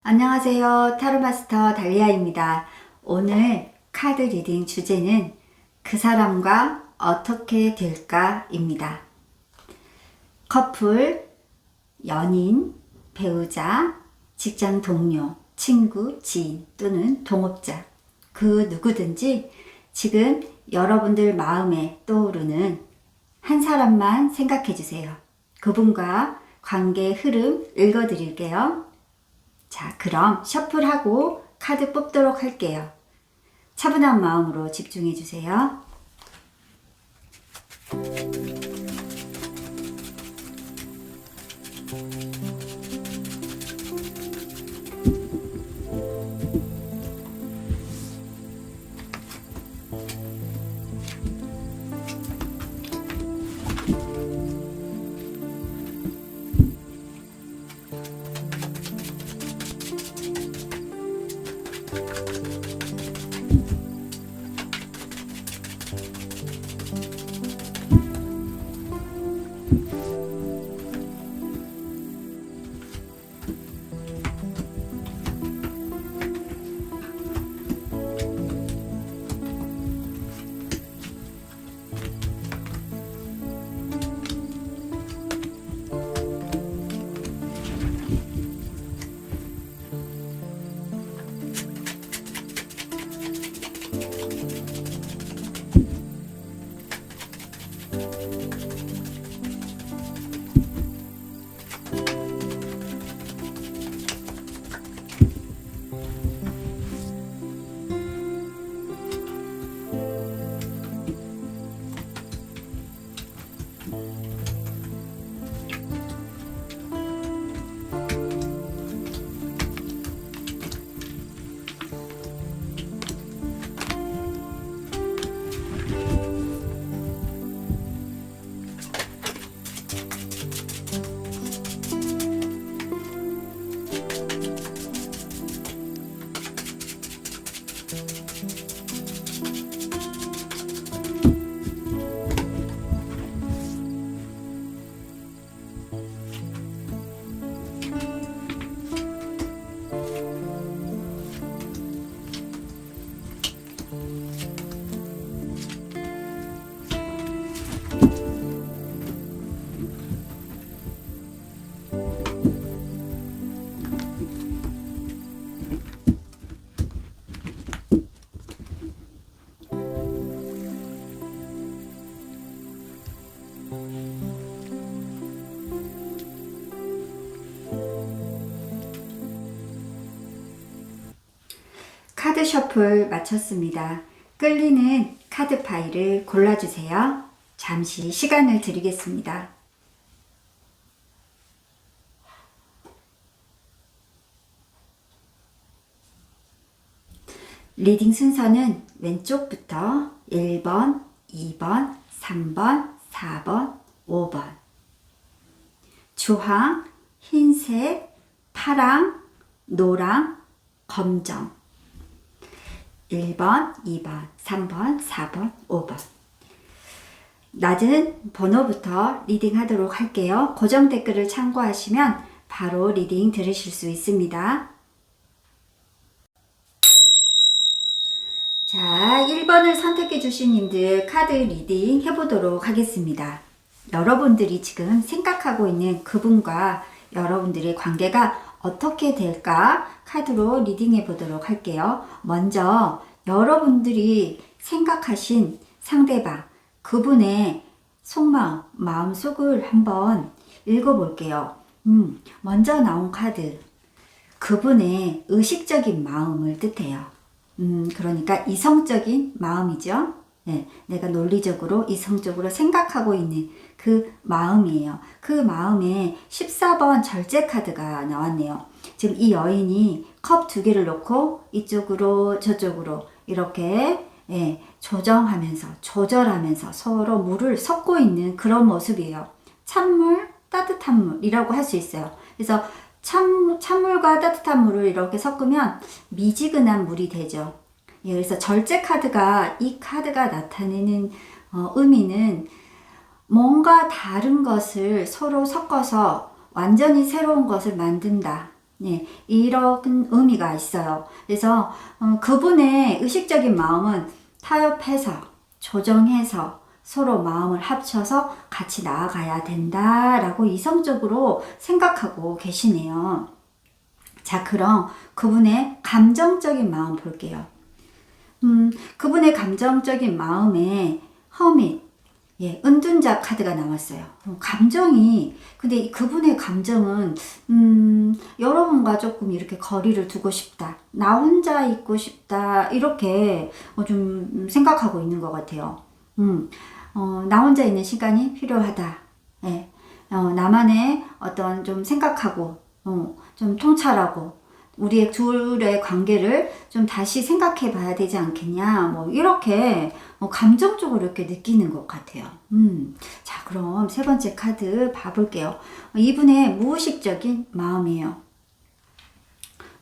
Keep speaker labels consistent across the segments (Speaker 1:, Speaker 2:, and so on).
Speaker 1: 안녕하세요. 타로마스터 달리아입니다. 오늘 카드 리딩 주제는 그 사람과 어떻게 될까입니다. 커플, 연인, 배우자, 직장 동료, 친구, 지인 또는 동업자 그 누구든지 지금 여러분들 마음에 떠오르는 한 사람만 생각해 주세요. 그분과 관계의 흐름 읽어드릴게요. 자, 그럼 셔플하고 카드 뽑도록 할게요. 차분한 마음으로 집중해 주세요. 카드 셔플 마쳤습니다. 끌리는 카드 파일을 골라주세요. 잠시 시간을 드리겠습니다. 리딩 순서는 왼쪽부터 1번, 2번, 3번, 4번, 5번. 주황, 흰색, 파랑, 노랑, 검정. 1번, 2번, 3번, 4번, 5번. 낮은 번호부터 리딩 하도록 할게요. 고정 댓글을 참고하시면 바로 리딩 들으실 수 있습니다. 자, 1번을 선택해 주신 님들 카드 리딩 해보도록 하겠습니다. 여러분들이 지금 생각하고 있는 그분과 여러분들의 관계가 어떻게 될까 카드로 리딩해 보도록 할게요. 먼저 여러분들이 생각하신 상대방, 그분의 속마음, 마음속을 한번 읽어볼게요. 먼저 나온 카드, 그분의 의식적인 마음을 뜻해요. 그러니까 이성적인 마음이죠. 네, 내가 논리적으로 이성적으로 생각하고 있는 그 마음이에요. 그 마음에 14번 절제 카드가 나왔네요. 지금 이 여인이 컵 2개를 놓고 이쪽으로 저쪽으로 이렇게 조절하면서 서로 물을 섞고 있는 그런 모습이에요. 찬물, 따뜻한 물이라고 할 수 있어요. 그래서 찬물과 따뜻한 물을 이렇게 섞으면 미지근한 물이 되죠. 그래서 절제 카드가, 이 카드가 나타내는 의미는 뭔가 다른 것을 서로 섞어서 완전히 새로운 것을 만든다. 네, 이런 의미가 있어요. 그래서 그분의 의식적인 마음은 타협해서 조정해서 서로 마음을 합쳐서 같이 나아가야 된다라고 이성적으로 생각하고 계시네요. 자, 그럼 그분의 감정적인 마음 볼게요. 그분의 감정적인 마음에 허밋, 예, 은둔자 카드가 나왔어요. 감정이, 근데 그분의 감정은, 여러분과 조금 이렇게 거리를 두고 싶다. 나 혼자 있고 싶다. 이렇게 좀 생각하고 있는 것 같아요. 나 혼자 있는 시간이 필요하다. 예, 나만의 어떤 좀 생각하고, 좀 통찰하고, 우리의 둘의 관계를 좀 다시 생각해 봐야 되지 않겠냐. 뭐, 이렇게 감정적으로 이렇게 느끼는 것 같아요. 자, 그럼 세 번째 카드 봐볼게요. 이분의 무의식적인 마음이에요.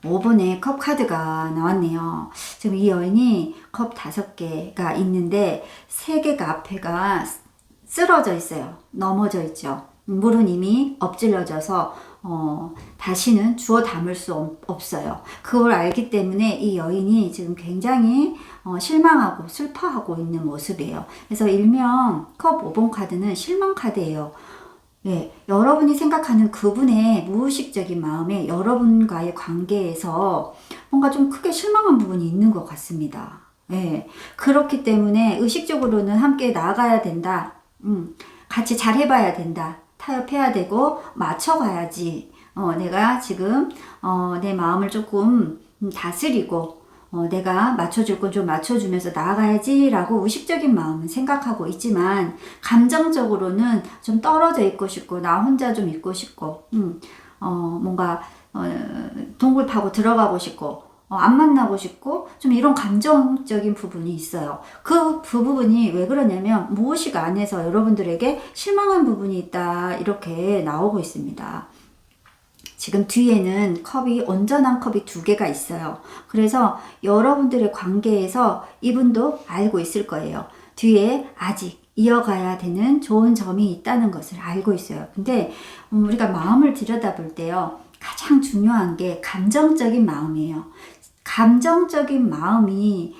Speaker 1: 5번의 컵 카드가 나왔네요. 지금 이 여인이 컵 5개가 있는데 3개가 앞에가 쓰러져 있어요. 넘어져 있죠. 물은 이미 엎질러져서 다시는 주워 담을 수 없어요. 그걸 알기 때문에 이 여인이 지금 굉장히 실망하고 슬퍼하고 있는 모습이에요. 그래서 일명 컵 5번 카드는 실망 카드예요. 네, 여러분이 생각하는 그분의 무의식적인 마음에 여러분과의 관계에서 뭔가 좀 크게 실망한 부분이 있는 것 같습니다. 네, 그렇기 때문에 의식적으로는 함께 나아가야 된다. 같이 잘 해봐야 된다. 타협해야 되고 맞춰가야지. 내가 지금 내 마음을 조금 다스리고 내가 맞춰줄 건 좀 맞춰주면서 나아가야지 라고 의식적인 마음은 생각하고 있지만 감정적으로는 좀 떨어져 있고 싶고 나 혼자 좀 있고 싶고 뭔가 동굴 파고 들어가고 싶고 안 만나고 싶고 좀 이런 감정적인 부분이 있어요. 그 부분이 왜 그러냐면 무의식 안에서 여러분들에게 실망한 부분이 있다 이렇게 나오고 있습니다. 지금 뒤에는 온전한 컵이 2개가 있어요. 그래서 여러분들의 관계에서 이분도 알고 있을 거예요. 뒤에 아직 이어가야 되는 좋은 점이 있다는 것을 알고 있어요. 근데 우리가 마음을 들여다볼 때요. 가장 중요한 게 감정적인 마음이에요. 감정적인 마음이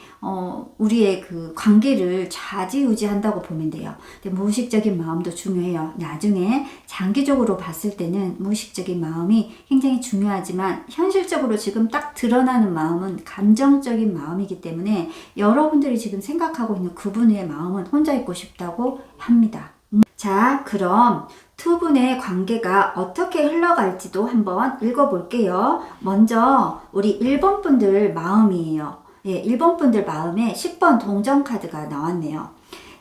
Speaker 1: 우리의 그 관계를 좌지우지한다고 보면 돼요. 근데 무의식적인 마음도 중요해요. 나중에 장기적으로 봤을 때는 무의식적인 마음이 굉장히 중요하지만 현실적으로 지금 딱 드러나는 마음은 감정적인 마음이기 때문에 여러분들이 지금 생각하고 있는 그분의 마음은 혼자 있고 싶다고 합니다. 자, 그럼 두 분의 관계가 어떻게 흘러갈지도 한번 읽어볼게요. 먼저 우리 1번 분들 마음이에요. 예, 1번 분들 마음에 10번 동전 카드가 나왔네요.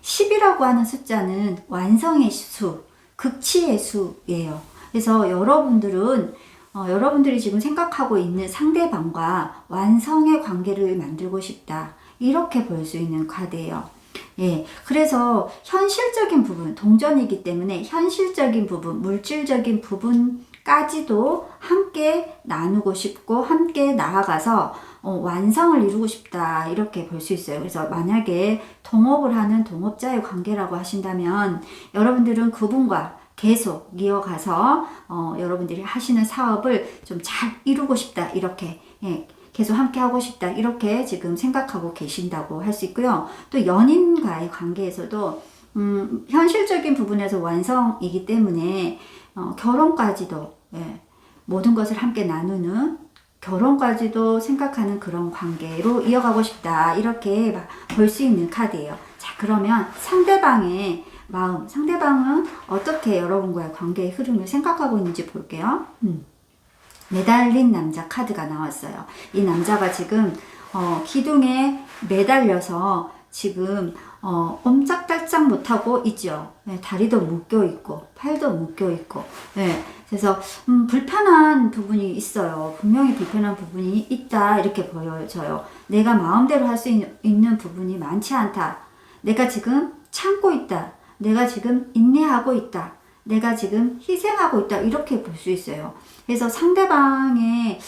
Speaker 1: 10이라고 하는 숫자는 완성의 수, 극치의 수예요. 그래서 여러분들이 지금 생각하고 있는 상대방과 완성의 관계를 만들고 싶다. 이렇게 볼 수 있는 카드예요. 예, 그래서 현실적인 부분, 동전이기 때문에 현실적인 부분, 물질적인 부분까지도 함께 나누고 싶고 함께 나아가서 완성을 이루고 싶다 이렇게 볼 수 있어요. 그래서 만약에 동업을 하는 동업자의 관계라고 하신다면 여러분들은 그분과 계속 이어가서 여러분들이 하시는 사업을 좀 잘 이루고 싶다 이렇게 예, 계속 함께 하고 싶다 이렇게 지금 생각하고 계신다고 할 수 있고요. 또 연인과의 관계에서도 현실적인 부분에서 완성이기 때문에 결혼까지도 예, 모든 것을 함께 나누는 결혼까지도 생각하는 그런 관계로 이어가고 싶다 이렇게 볼 수 있는 카드예요. 자, 그러면 상대방의 마음, 상대방은 어떻게 여러분과의 관계의 흐름을 생각하고 있는지 볼게요. 매달린 남자 카드가 나왔어요. 이 남자가 지금 기둥에 매달려서 지금 옴짝달짝 못하고 있죠. 네, 다리도 묶여 있고 팔도 묶여 있고 네, 그래서 불편한 부분이 있어요. 분명히 불편한 부분이 있다 이렇게 보여져요. 내가 마음대로 할 수 있는 부분이 많지 않다. 내가 지금 참고 있다. 내가 지금 인내하고 있다. 내가 지금 희생하고 있다 이렇게 볼 수 있어요. 그래서 상대방의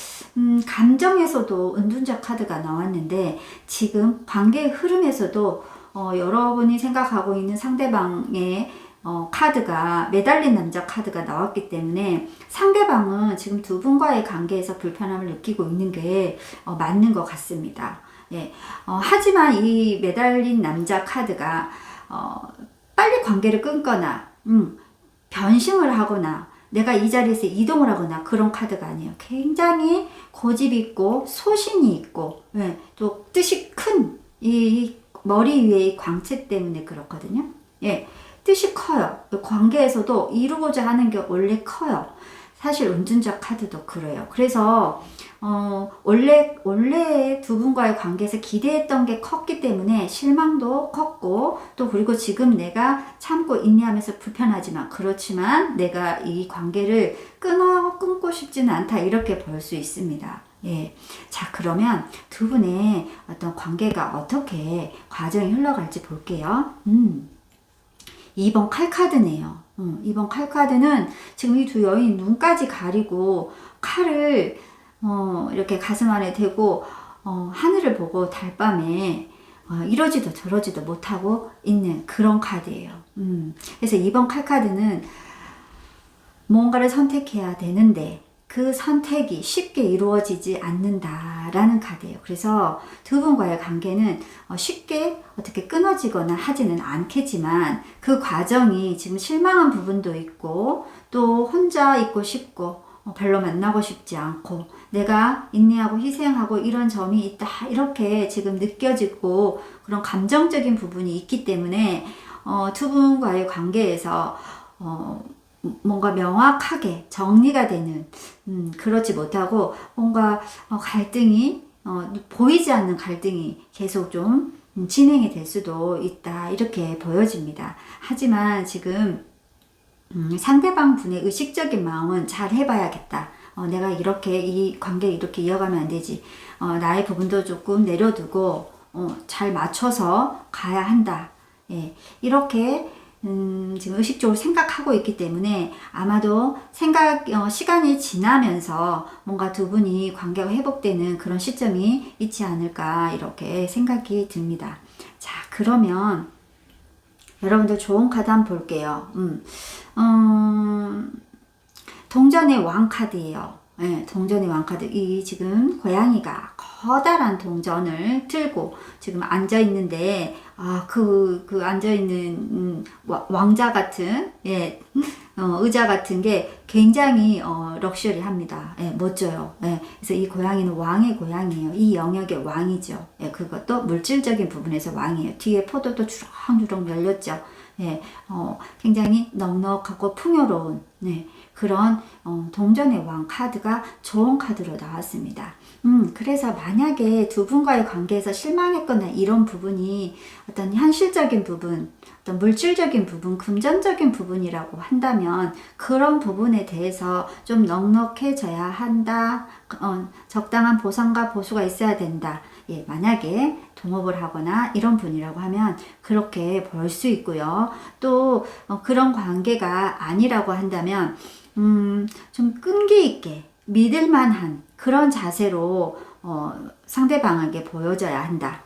Speaker 1: 감정에서도 은둔자 카드가 나왔는데 지금 관계의 흐름에서도 여러분이 생각하고 있는 상대방의 카드가 매달린 남자 카드가 나왔기 때문에 상대방은 지금 두 분과의 관계에서 불편함을 느끼고 있는 게 맞는 것 같습니다. 예. 하지만 이 매달린 남자 카드가 빨리 관계를 끊거나 변심을 하거나 내가 이 자리에서 이동을 하거나 그런 카드가 아니에요. 굉장히 고집 있고 소신이 있고, 예, 또 뜻이 큰 이 머리 위에 이 광채 때문에 그렇거든요. 예, 뜻이 커요. 관계에서도 이루고자 하는 게 원래 커요. 사실 은둔자 카드도 그래요. 그래서 원래 두 분과의 관계에서 기대했던 게 컸기 때문에 실망도 컸고, 또 그리고 지금 내가 참고 인내하면서 불편하지만, 그렇지만 내가 이 관계를 끊고 싶지는 않다, 이렇게 볼 수 있습니다. 예. 자, 그러면 두 분의 어떤 관계가 어떻게 과정이 흘러갈지 볼게요. 2번 칼카드네요. 2번 칼카드는 지금 이 두 여인 눈까지 가리고 칼을 이렇게 가슴 안에 대고 하늘을 보고 달밤에 이러지도 저러지도 못하고 있는 그런 카드예요. 그래서 2번 칼카드는 뭔가를 선택해야 되는데 그 선택이 쉽게 이루어지지 않는다라는 카드예요. 그래서 두 분과의 관계는 쉽게 어떻게 끊어지거나 하지는 않겠지만 그 과정이 지금 실망한 부분도 있고, 또 혼자 있고 싶고 별로 만나고 싶지 않고 내가 인내하고 희생하고 이런 점이 있다, 이렇게 지금 느껴지고 그런 감정적인 부분이 있기 때문에 두 분과의 관계에서 뭔가 명확하게 정리가 되는 그렇지 못하고 뭔가 갈등이 보이지 않는 갈등이 계속 좀 진행이 될 수도 있다, 이렇게 보여집니다. 하지만 지금 상대방 분의 의식적인 마음은 잘 해봐야겠다. 내가 이렇게 이 관계를 이렇게 이어가면 안 되지. 나의 부분도 조금 내려두고 잘 맞춰서 가야 한다. 예, 이렇게 지금 의식적으로 생각하고 있기 때문에 아마도 시간이 지나면서 뭔가 두 분이 관계가 회복되는 그런 시점이 있지 않을까, 이렇게 생각이 듭니다. 자, 그러면 여러분들 좋은 카드 한번 볼게요. 동전의 왕 카드예요. 네, 동전의 왕 카드. 이 지금 고양이가 커다란 동전을 들고 지금 앉아 있는데, 그 앉아 있는 왕자 같은, 예, 의자 같은 게 굉장히 럭셔리합니다. 예, 멋져요. 예, 그래서 이 고양이는 왕의 고양이에요. 이 영역의 왕이죠. 예, 그것도 물질적인 부분에서 왕이에요. 뒤에 포도도 주렁주렁 열렸죠. 예, 굉장히 넉넉하고 풍요로운, 네, 그런 동전의 왕 카드가 좋은 카드로 나왔습니다. 그래서 만약에 두 분과의 관계에서 실망했거나 이런 부분이 어떤 현실적인 부분, 어떤 물질적인 부분, 금전적인 부분이라고 한다면 그런 부분에 대해서 좀 넉넉해져야 한다. 적당한 보상과 보수가 있어야 된다. 예, 만약에 동업을 하거나 이런 분이라고 하면 그렇게 볼 수 있고요. 또 그런 관계가 아니라고 한다면 좀 끈기 있게 믿을 만한 그런 자세로 상대방에게 보여줘야 한다.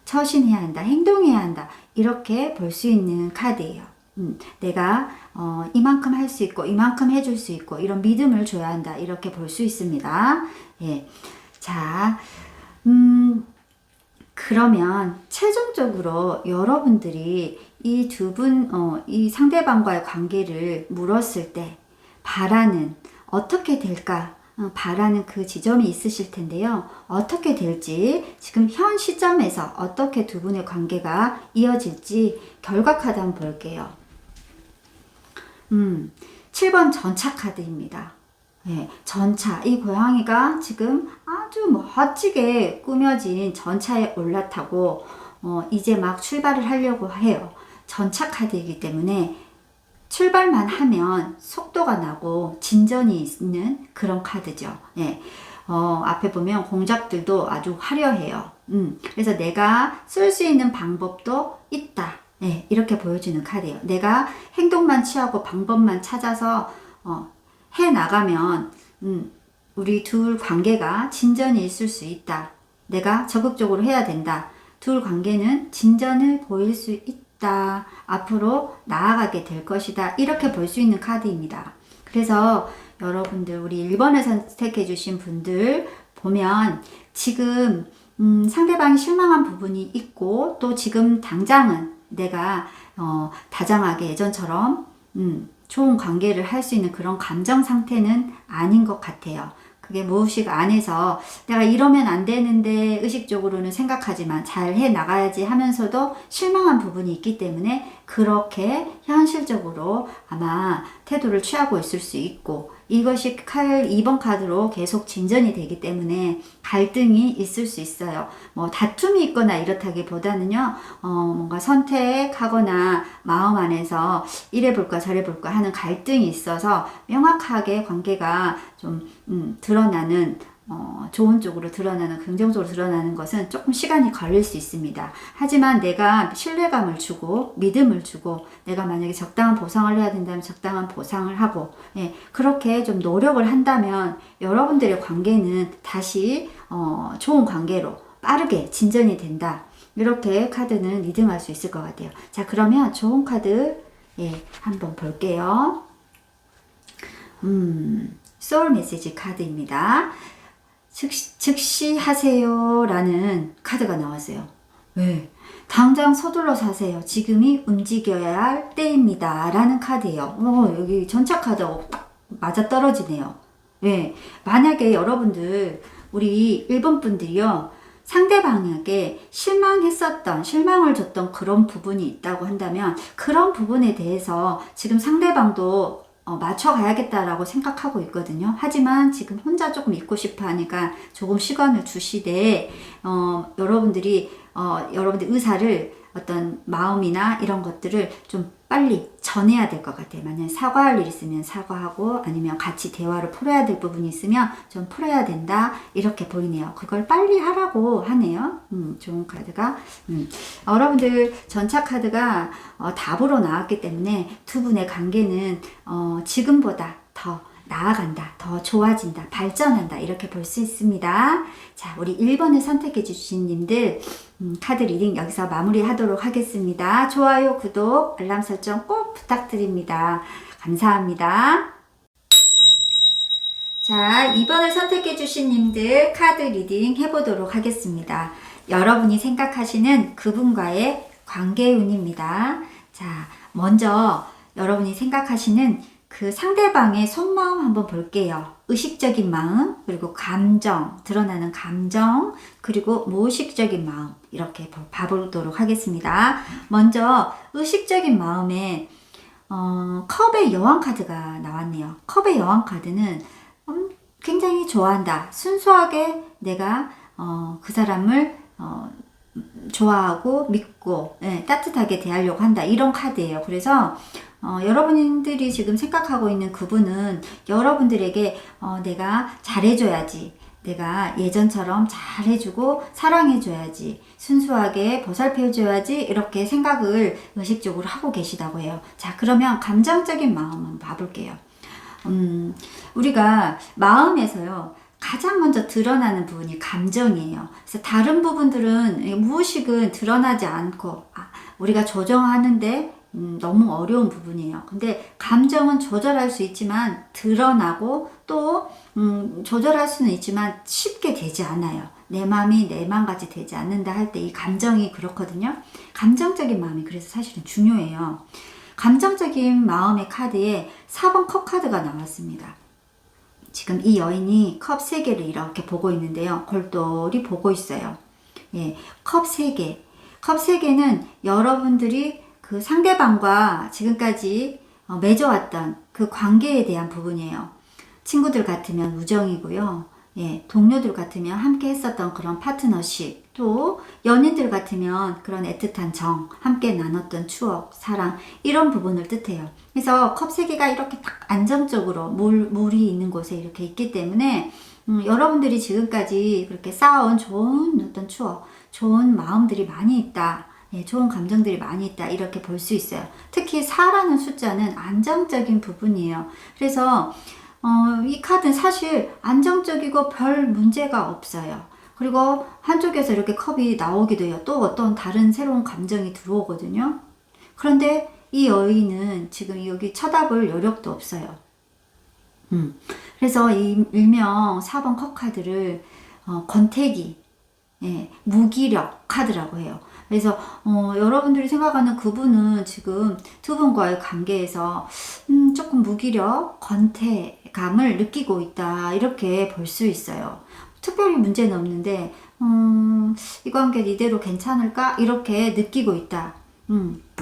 Speaker 1: 처신해야 한다. 행동해야 한다. 이렇게 볼 수 있는 카드예요. 내가 이만큼 할 수 있고 이만큼 해줄 수 있고 이런 믿음을 줘야 한다. 이렇게 볼 수 있습니다. 예. 자, 그러면 최종적으로 여러분들이 이 두 분, 이 상대방과의 관계를 물었을 때 바라는 어떻게 될까? 바라는 그 지점이 있으실 텐데요. 어떻게 될지 지금 현 시점에서 어떻게 두 분의 관계가 이어질지 결과 카드 한번 볼게요. 7번 전차 카드입니다. 네, 전차. 이 고양이가 지금 아주 멋지게 꾸며진 전차에 올라타고 이제 막 출발을 하려고 해요. 전차 카드이기 때문에 출발만 하면 속도가 나고 진전이 있는 그런 카드죠. 예. 앞에 보면 공작들도 아주 화려해요. 그래서 내가 쓸 수 있는 방법도 있다. 예, 이렇게 보여주는 카드예요. 내가 행동만 취하고 방법만 찾아서 해 나가면 우리 둘 관계가 진전이 있을 수 있다. 내가 적극적으로 해야 된다. 둘 관계는 진전을 보일 수 있다. 있다. 앞으로 나아가게 될 것이다. 이렇게 볼 수 있는 카드입니다. 그래서 여러분들, 우리 1번을 선택해 주신 분들 보면 지금 상대방이 실망한 부분이 있고, 또 지금 당장은 내가 다정하게 예전처럼 좋은 관계를 할 수 있는 그런 감정 상태는 아닌 것 같아요. 그게 무의식 안에서 내가 이러면 안 되는데 의식적으로는 생각하지만 잘 해 나가야지 하면서도 실망한 부분이 있기 때문에 그렇게 현실적으로 아마 태도를 취하고 있을 수 있고, 이것이 2번 카드로 계속 진전이 되기 때문에 갈등이 있을 수 있어요. 뭐 다툼이 있거나 이렇다기보다는요, 뭔가 선택하거나 마음 안에서 이래 볼까 저래 볼까 하는 갈등이 있어서 명확하게 관계가 좀 드러나는, 좋은 쪽으로 드러나는, 긍정적으로 드러나는 것은 조금 시간이 걸릴 수 있습니다. 하지만 내가 신뢰감을 주고 믿음을 주고, 내가 만약에 적당한 보상을 해야 된다면 적당한 보상을 하고, 그렇게 좀 노력을 한다면 여러분들의 관계는 다시 좋은 관계로 빠르게 진전이 된다. 이렇게 카드는 리딩할 수 있을 것 같아요. 자, 그러면 좋은 카드 한번 볼게요. 소울 메시지 카드입니다. 즉시 하세요 라는 카드가 나왔어요. 왜? 당장 서둘러서 하세요. 지금이 움직여야 할 때입니다 라는 카드예요. 여기 전차 카드하고 딱 맞아 떨어지네요. 왜? 만약에 여러분들, 우리 1번 분들이요, 상대방에게 실망을 줬던 그런 부분이 있다고 한다면, 그런 부분에 대해서 지금 상대방도 맞춰가야겠다라고 생각하고 있거든요. 하지만 지금 혼자 조금 있고 싶어 하니까 조금 시간을 주시되, 여러분들 의사를, 어떤 마음이나 이런 것들을 좀 빨리 전해야 될 것 같아요. 만약에 사과할 일 있으면 사과하고, 아니면 같이 대화를 풀어야 될 부분이 있으면 좀 풀어야 된다. 이렇게 보이네요. 그걸 빨리 하라고 하네요. 좋은 카드가. 여러분들 전차 카드가 답으로 나왔기 때문에 두 분의 관계는 지금보다 더 나아간다, 더 좋아진다, 발전한다, 이렇게 볼 수 있습니다. 자, 우리 1번을 선택해 주신 님들, 카드 리딩 여기서 마무리하도록 하겠습니다. 좋아요, 구독, 알람 설정 꼭 부탁드립니다. 감사합니다. 자, 2번을 선택해 주신 님들 카드 리딩 해보도록 하겠습니다. 여러분이 생각하시는 그분과의 관계운입니다. 자, 먼저 여러분이 생각하시는 그 상대방의 속마음 한번 볼게요. 의식적인 마음, 그리고 감정, 드러나는 감정, 그리고 무의식적인 마음, 이렇게 봐보도록 하겠습니다. 먼저 의식적인 마음에 컵의 여왕 카드가 나왔네요. 컵의 여왕 카드는 굉장히 좋아한다. 순수하게 내가 그 사람을 좋아하고 믿고 따뜻하게 대하려고 한다. 이런 카드예요. 그래서 여러분들이 지금 생각하고 있는 그분은 여러분들에게 내가 잘해줘야지, 내가 예전처럼 잘해주고 사랑해줘야지, 순수하게 보살펴줘야지, 이렇게 생각을 의식적으로 하고 계시다고 해요. 자, 그러면 감정적인 마음 한번 봐볼게요. 우리가 마음에서요, 가장 먼저 드러나는 부분이 감정이에요. 그래서 다른 부분들은, 무의식은 드러나지 않고 우리가 조정하는데 너무 어려운 부분이에요. 근데 감정은 조절할 수 있지만 드러나고, 또 조절할 수는 있지만 쉽게 되지 않아요. 내 마음이 내 마음같이 되지 않는다 할 때 이 감정이 그렇거든요. 감정적인 마음이 그래서 사실은 중요해요. 감정적인 마음의 카드에 4번 컵 카드가 나왔습니다. 지금 이 여인이 컵 3개를 이렇게 보고 있는데요. 골똘히 보고 있어요. 컵 3개. 컵 3개는 여러분들이 그 상대방과 지금까지 맺어왔던 그 관계에 대한 부분이에요. 친구들 같으면 우정이고요. 동료들 같으면 함께 했었던 그런 파트너십, 또 연인들 같으면 그런 애틋한 정, 함께 나눴던 추억, 사랑, 이런 부분을 뜻해요. 그래서 컵 3개가 이렇게 딱 안정적으로 물이 있는 곳에 이렇게 있기 때문에 여러분들이 지금까지 그렇게 쌓아온 좋은 어떤 추억, 좋은 마음들이 많이 있다. 좋은 감정들이 많이 있다, 이렇게 볼 수 있어요. 특히 4라는 숫자는 안정적인 부분이에요. 그래서 이 카드는 사실 안정적이고 별 문제가 없어요. 그리고 한쪽에서 이렇게 컵이 나오기도 해요. 또 어떤 다른 새로운 감정이 들어오거든요. 그런데 이 여인은 지금 여기 쳐다볼 여력도 없어요. 그래서 이 일명 4번 컵 카드를 권태기, 예, 무기력 카드라고 해요. 그래서 여러분들이 생각하는 그분은 지금 두 분과의 관계에서 조금 무기력, 권태감을 느끼고 있다 이렇게 볼 수 있어요. 특별히 문제는 없는데 이 관계 이대로 괜찮을까 이렇게 느끼고 있다.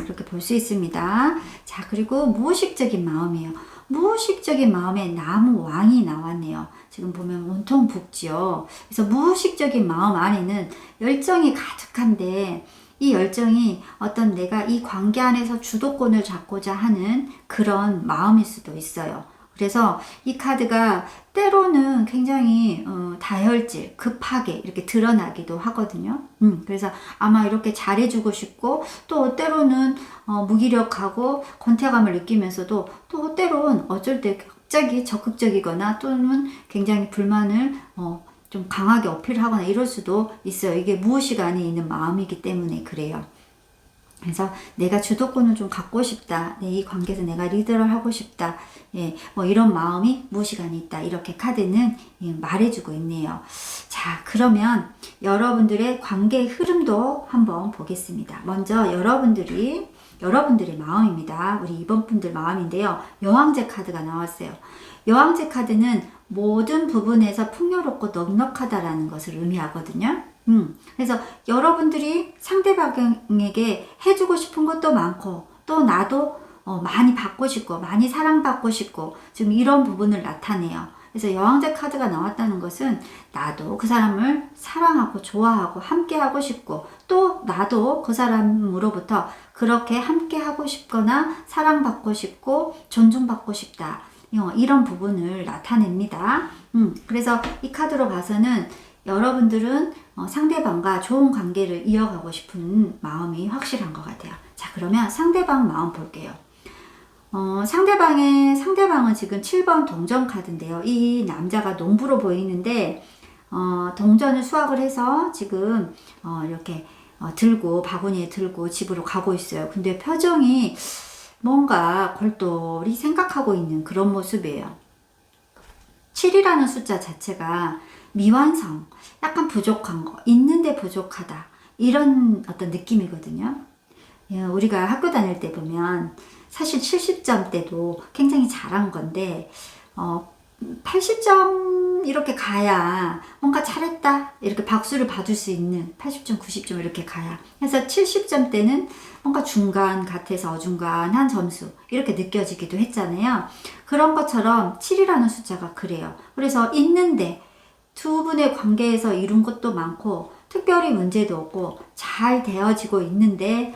Speaker 1: 이렇게 볼 수 있습니다. 자, 그리고 무의식적인 마음이에요. 무의식적인 마음에 나무 왕이 나왔네요. 지금 보면 온통 붓지요. 그래서 무의식적인 마음 안에는 열정이 가득한데 이 열정이 어떤 내가 이 관계 안에서 주도권을 잡고자 하는 그런 마음일 수도 있어요. 그래서 이 카드가 때로는 굉장히 다혈질, 급하게 이렇게 드러나기도 하거든요. 그래서 아마 이렇게 잘해주고 싶고 또 때로는 무기력하고 권태감을 느끼면서도 또 때로는 어쩔 때 갑자기 적극적이거나 또는 굉장히 불만을 좀 강하게 어필하거나 이럴 수도 있어요. 이게 무의식 안에 있는 마음이기 때문에 그래요. 그래서 내가 주도권을 좀 갖고 싶다. 이 관계에서 내가 리더를 하고 싶다. 예, 뭐 이런 마음이 무의식 안에 있다. 이렇게 카드는 말해주고 있네요. 자, 그러면 여러분들의 관계의 흐름도 한번 보겠습니다. 먼저 여러분들의 마음입니다. 우리 이번 분들 마음인데요. 여왕제 카드가 나왔어요. 여왕제 카드는 모든 부분에서 풍요롭고 넉넉하다라는 것을 의미하거든요. 그래서 여러분들이 상대방에게 해주고 싶은 것도 많고 또 나도 많이 받고 싶고 많이 사랑받고 싶고 지금 이런 부분을 나타내요. 그래서 여왕제 카드가 나왔다는 것은 나도 그 사람을 사랑하고 좋아하고 함께 하고 싶고 또 나도 그 사람으로부터 그렇게 함께 하고 싶거나 사랑받고 싶고 존중받고 싶다. 이런 부분을 나타냅니다. 그래서 이 카드로 봐서는 여러분들은 상대방과 좋은 관계를 이어가고 싶은 마음이 확실한 것 같아요. 자, 그러면 상대방 마음 볼게요. 상대방은 지금 7번 동전 카드인데요. 이 남자가 농부로 보이는데, 동전을 수확을 해서 지금, 이렇게, 들고, 바구니에 들고 집으로 가고 있어요. 근데 표정이 뭔가 골똘히 생각하고 있는 그런 모습이에요. 7이라는 숫자 자체가 미완성, 약간 부족한 거, 있는데 부족하다. 이런 어떤 느낌이거든요. 우리가 학교 다닐 때 보면 사실 70점 때도 굉장히 잘한 건데 80점 이렇게 가야 뭔가 잘했다 이렇게 박수를 받을 수 있는 80점, 90점 이렇게 가야 그래서 70점 때는 뭔가 중간 같아서 어중간한 점수 이렇게 느껴지기도 했잖아요. 그런 것처럼 7이라는 숫자가 그래요. 그래서 있는데 두 분의 관계에서 이룬 것도 많고 특별히 문제도 없고 잘 되어지고 있는데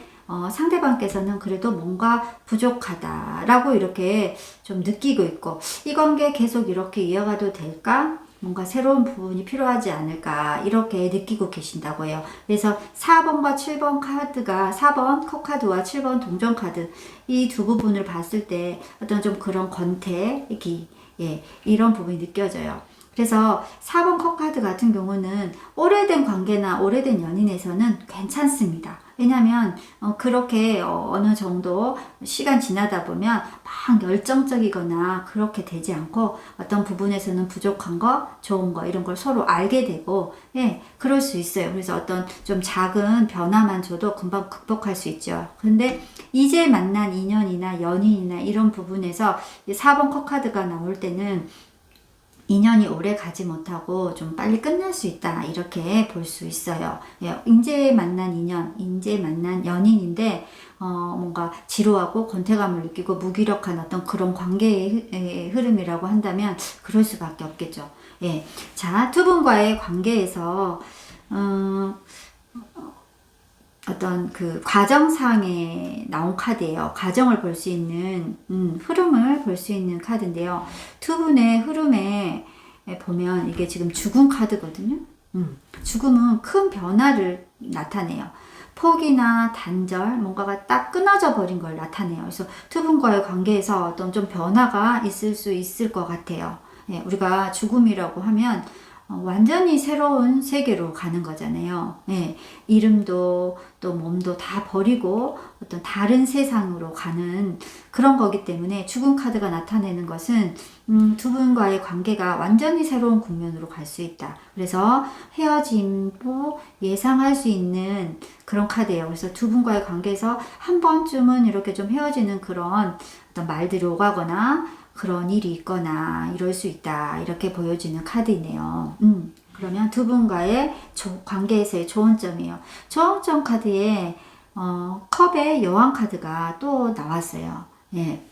Speaker 1: 상대방께서는 그래도 뭔가 부족하다라고 이렇게 좀 느끼고 있고 이 관계 계속 이렇게 이어가도 될까? 뭔가 새로운 부분이 필요하지 않을까 이렇게 느끼고 계신다고 해요. 그래서 4번과 7번 카드가 4번 컵카드와 7번 동전카드 이 두 부분을 봤을 때 어떤 좀 그런 권태기 이런 부분이 느껴져요. 그래서 4번 컵카드 같은 경우는 오래된 관계나 오래된 연인에서는 괜찮습니다. 왜냐하면 그렇게 어느 정도 시간 지나다 보면 막 열정적이거나 그렇게 되지 않고 어떤 부분에서는 부족한 거, 좋은 거 이런 걸 서로 알게 되고 그럴 수 있어요. 그래서 어떤 좀 작은 변화만 줘도 금방 극복할 수 있죠. 그런데 이제 만난 인연이나 연인이나 이런 부분에서 4번 컵카드가 나올 때는 인연이 오래 가지 못하고 좀 빨리 끝날 수 있다 이렇게 볼 수 있어요. 이제 만난 인연, 이제 만난 연인인데 뭔가 지루하고 권태감을 느끼고 무기력한 어떤 그런 관계의 흐름이라고 한다면 그럴 수밖에 없겠죠. 자, 두 분과의 관계에서 어떤 그 과정상에 나온 카드예요. 과정을 볼 수 있는 흐름을 볼 수 있는 카드인데요. 두 분의 흐름에 보면 이게 지금 죽음 카드거든요. 죽음은 큰 변화를 나타내요. 포기나 단절, 뭔가가 딱 끊어져 버린 걸 나타내요. 그래서 두 분과의 관계에서 어떤 좀 변화가 있을 수 있을 것 같아요. 우리가 죽음이라고 하면 완전히 새로운 세계로 가는 거잖아요. 예, 이름도 또 몸도 다 버리고 어떤 다른 세상으로 가는 그런 거기 때문에 죽은 카드가 나타내는 것은 두 분과의 관계가 완전히 새로운 국면으로 갈 수 있다. 그래서 헤어짐도 예상할 수 있는 그런 카드예요. 그래서 두 분과의 관계에서 한 번쯤은 이렇게 좀 헤어지는 그런 어떤 말들이 오가거나 그런 일이 있거나 이럴 수 있다. 이렇게 보여지는 카드이네요. 그러면 두 분과의 관계에서의 조언점이에요. 조언점 카드에 컵의 여왕 카드가 또 나왔어요. 예.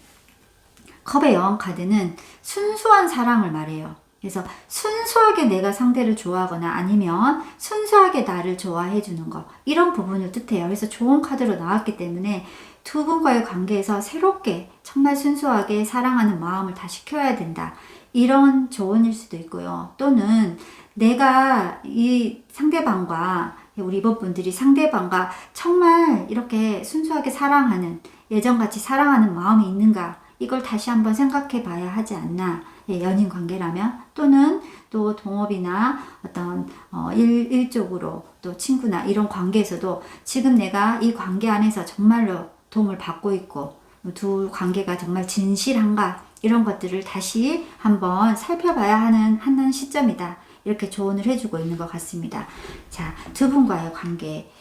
Speaker 1: 컵의 여왕 카드는 순수한 사랑을 말해요. 그래서 순수하게 내가 상대를 좋아하거나 아니면 순수하게 나를 좋아해 주는 거, 이런 부분을 뜻해요. 그래서 좋은 카드로 나왔기 때문에 두 분과의 관계에서 새롭게 정말 순수하게 사랑하는 마음을 다시 켜야 된다. 이런 조언일 수도 있고요. 또는 내가 이 상대방과, 우리 이번분들이 상대방과 정말 이렇게 순수하게 사랑하는, 예전같이 사랑하는 마음이 있는가, 이걸 다시 한번 생각해 봐야 하지 않나. 예, 연인 관계라면, 또는 또 동업이나 어떤 일적으로 또 친구나 이런 관계에서도 지금 내가 이 관계 안에서 정말로 도움을 받고 있고 두 관계가 정말 진실한가, 이런 것들을 다시 한번 살펴봐야 하는 시점이다. 이렇게 조언을 해주고 있는 것 같습니다. 자, 두 분과의 관계,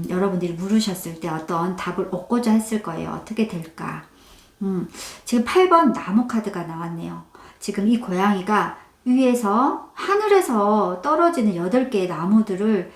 Speaker 1: 여러분들이 물으셨을 때 어떤 답을 얻고자 했을 거예요. 어떻게 될까? 지금 8번 나무 카드가 나왔네요. 지금 이 고양이가 위에서 하늘에서 떨어지는 8개의 나무들을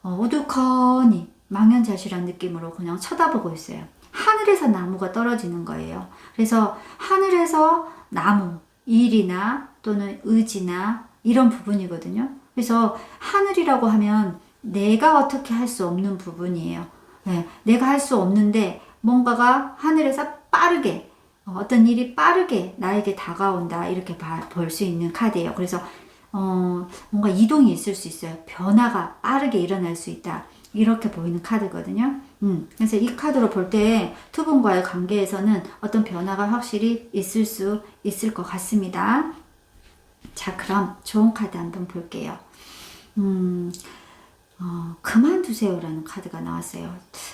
Speaker 1: 우두커니 망연자실한 느낌으로 그냥 쳐다보고 있어요. 하늘에서 나무가 떨어지는 거예요. 그래서 하늘에서 나무, 일이나 또는 의지나 이런 부분이거든요. 그래서 하늘이라고 하면 내가 어떻게 할 수 없는 부분이에요. 네, 내가 할 수 없는데 뭔가가 하늘에서 빠르게, 어떤 일이 빠르게 나에게 다가온다, 이렇게 볼 수 있는 카드예요. 그래서 뭔가 이동이 있을 수 있어요. 변화가 빠르게 일어날 수 있다, 이렇게 보이는 카드거든요. 그래서 이 카드로 볼 때 두 분과의 관계에서는 어떤 변화가 확실히 있을 수 있을 것 같습니다. 자, 그럼 좋은 카드 한번 볼게요. 그만두세요라는 카드가 나왔어요.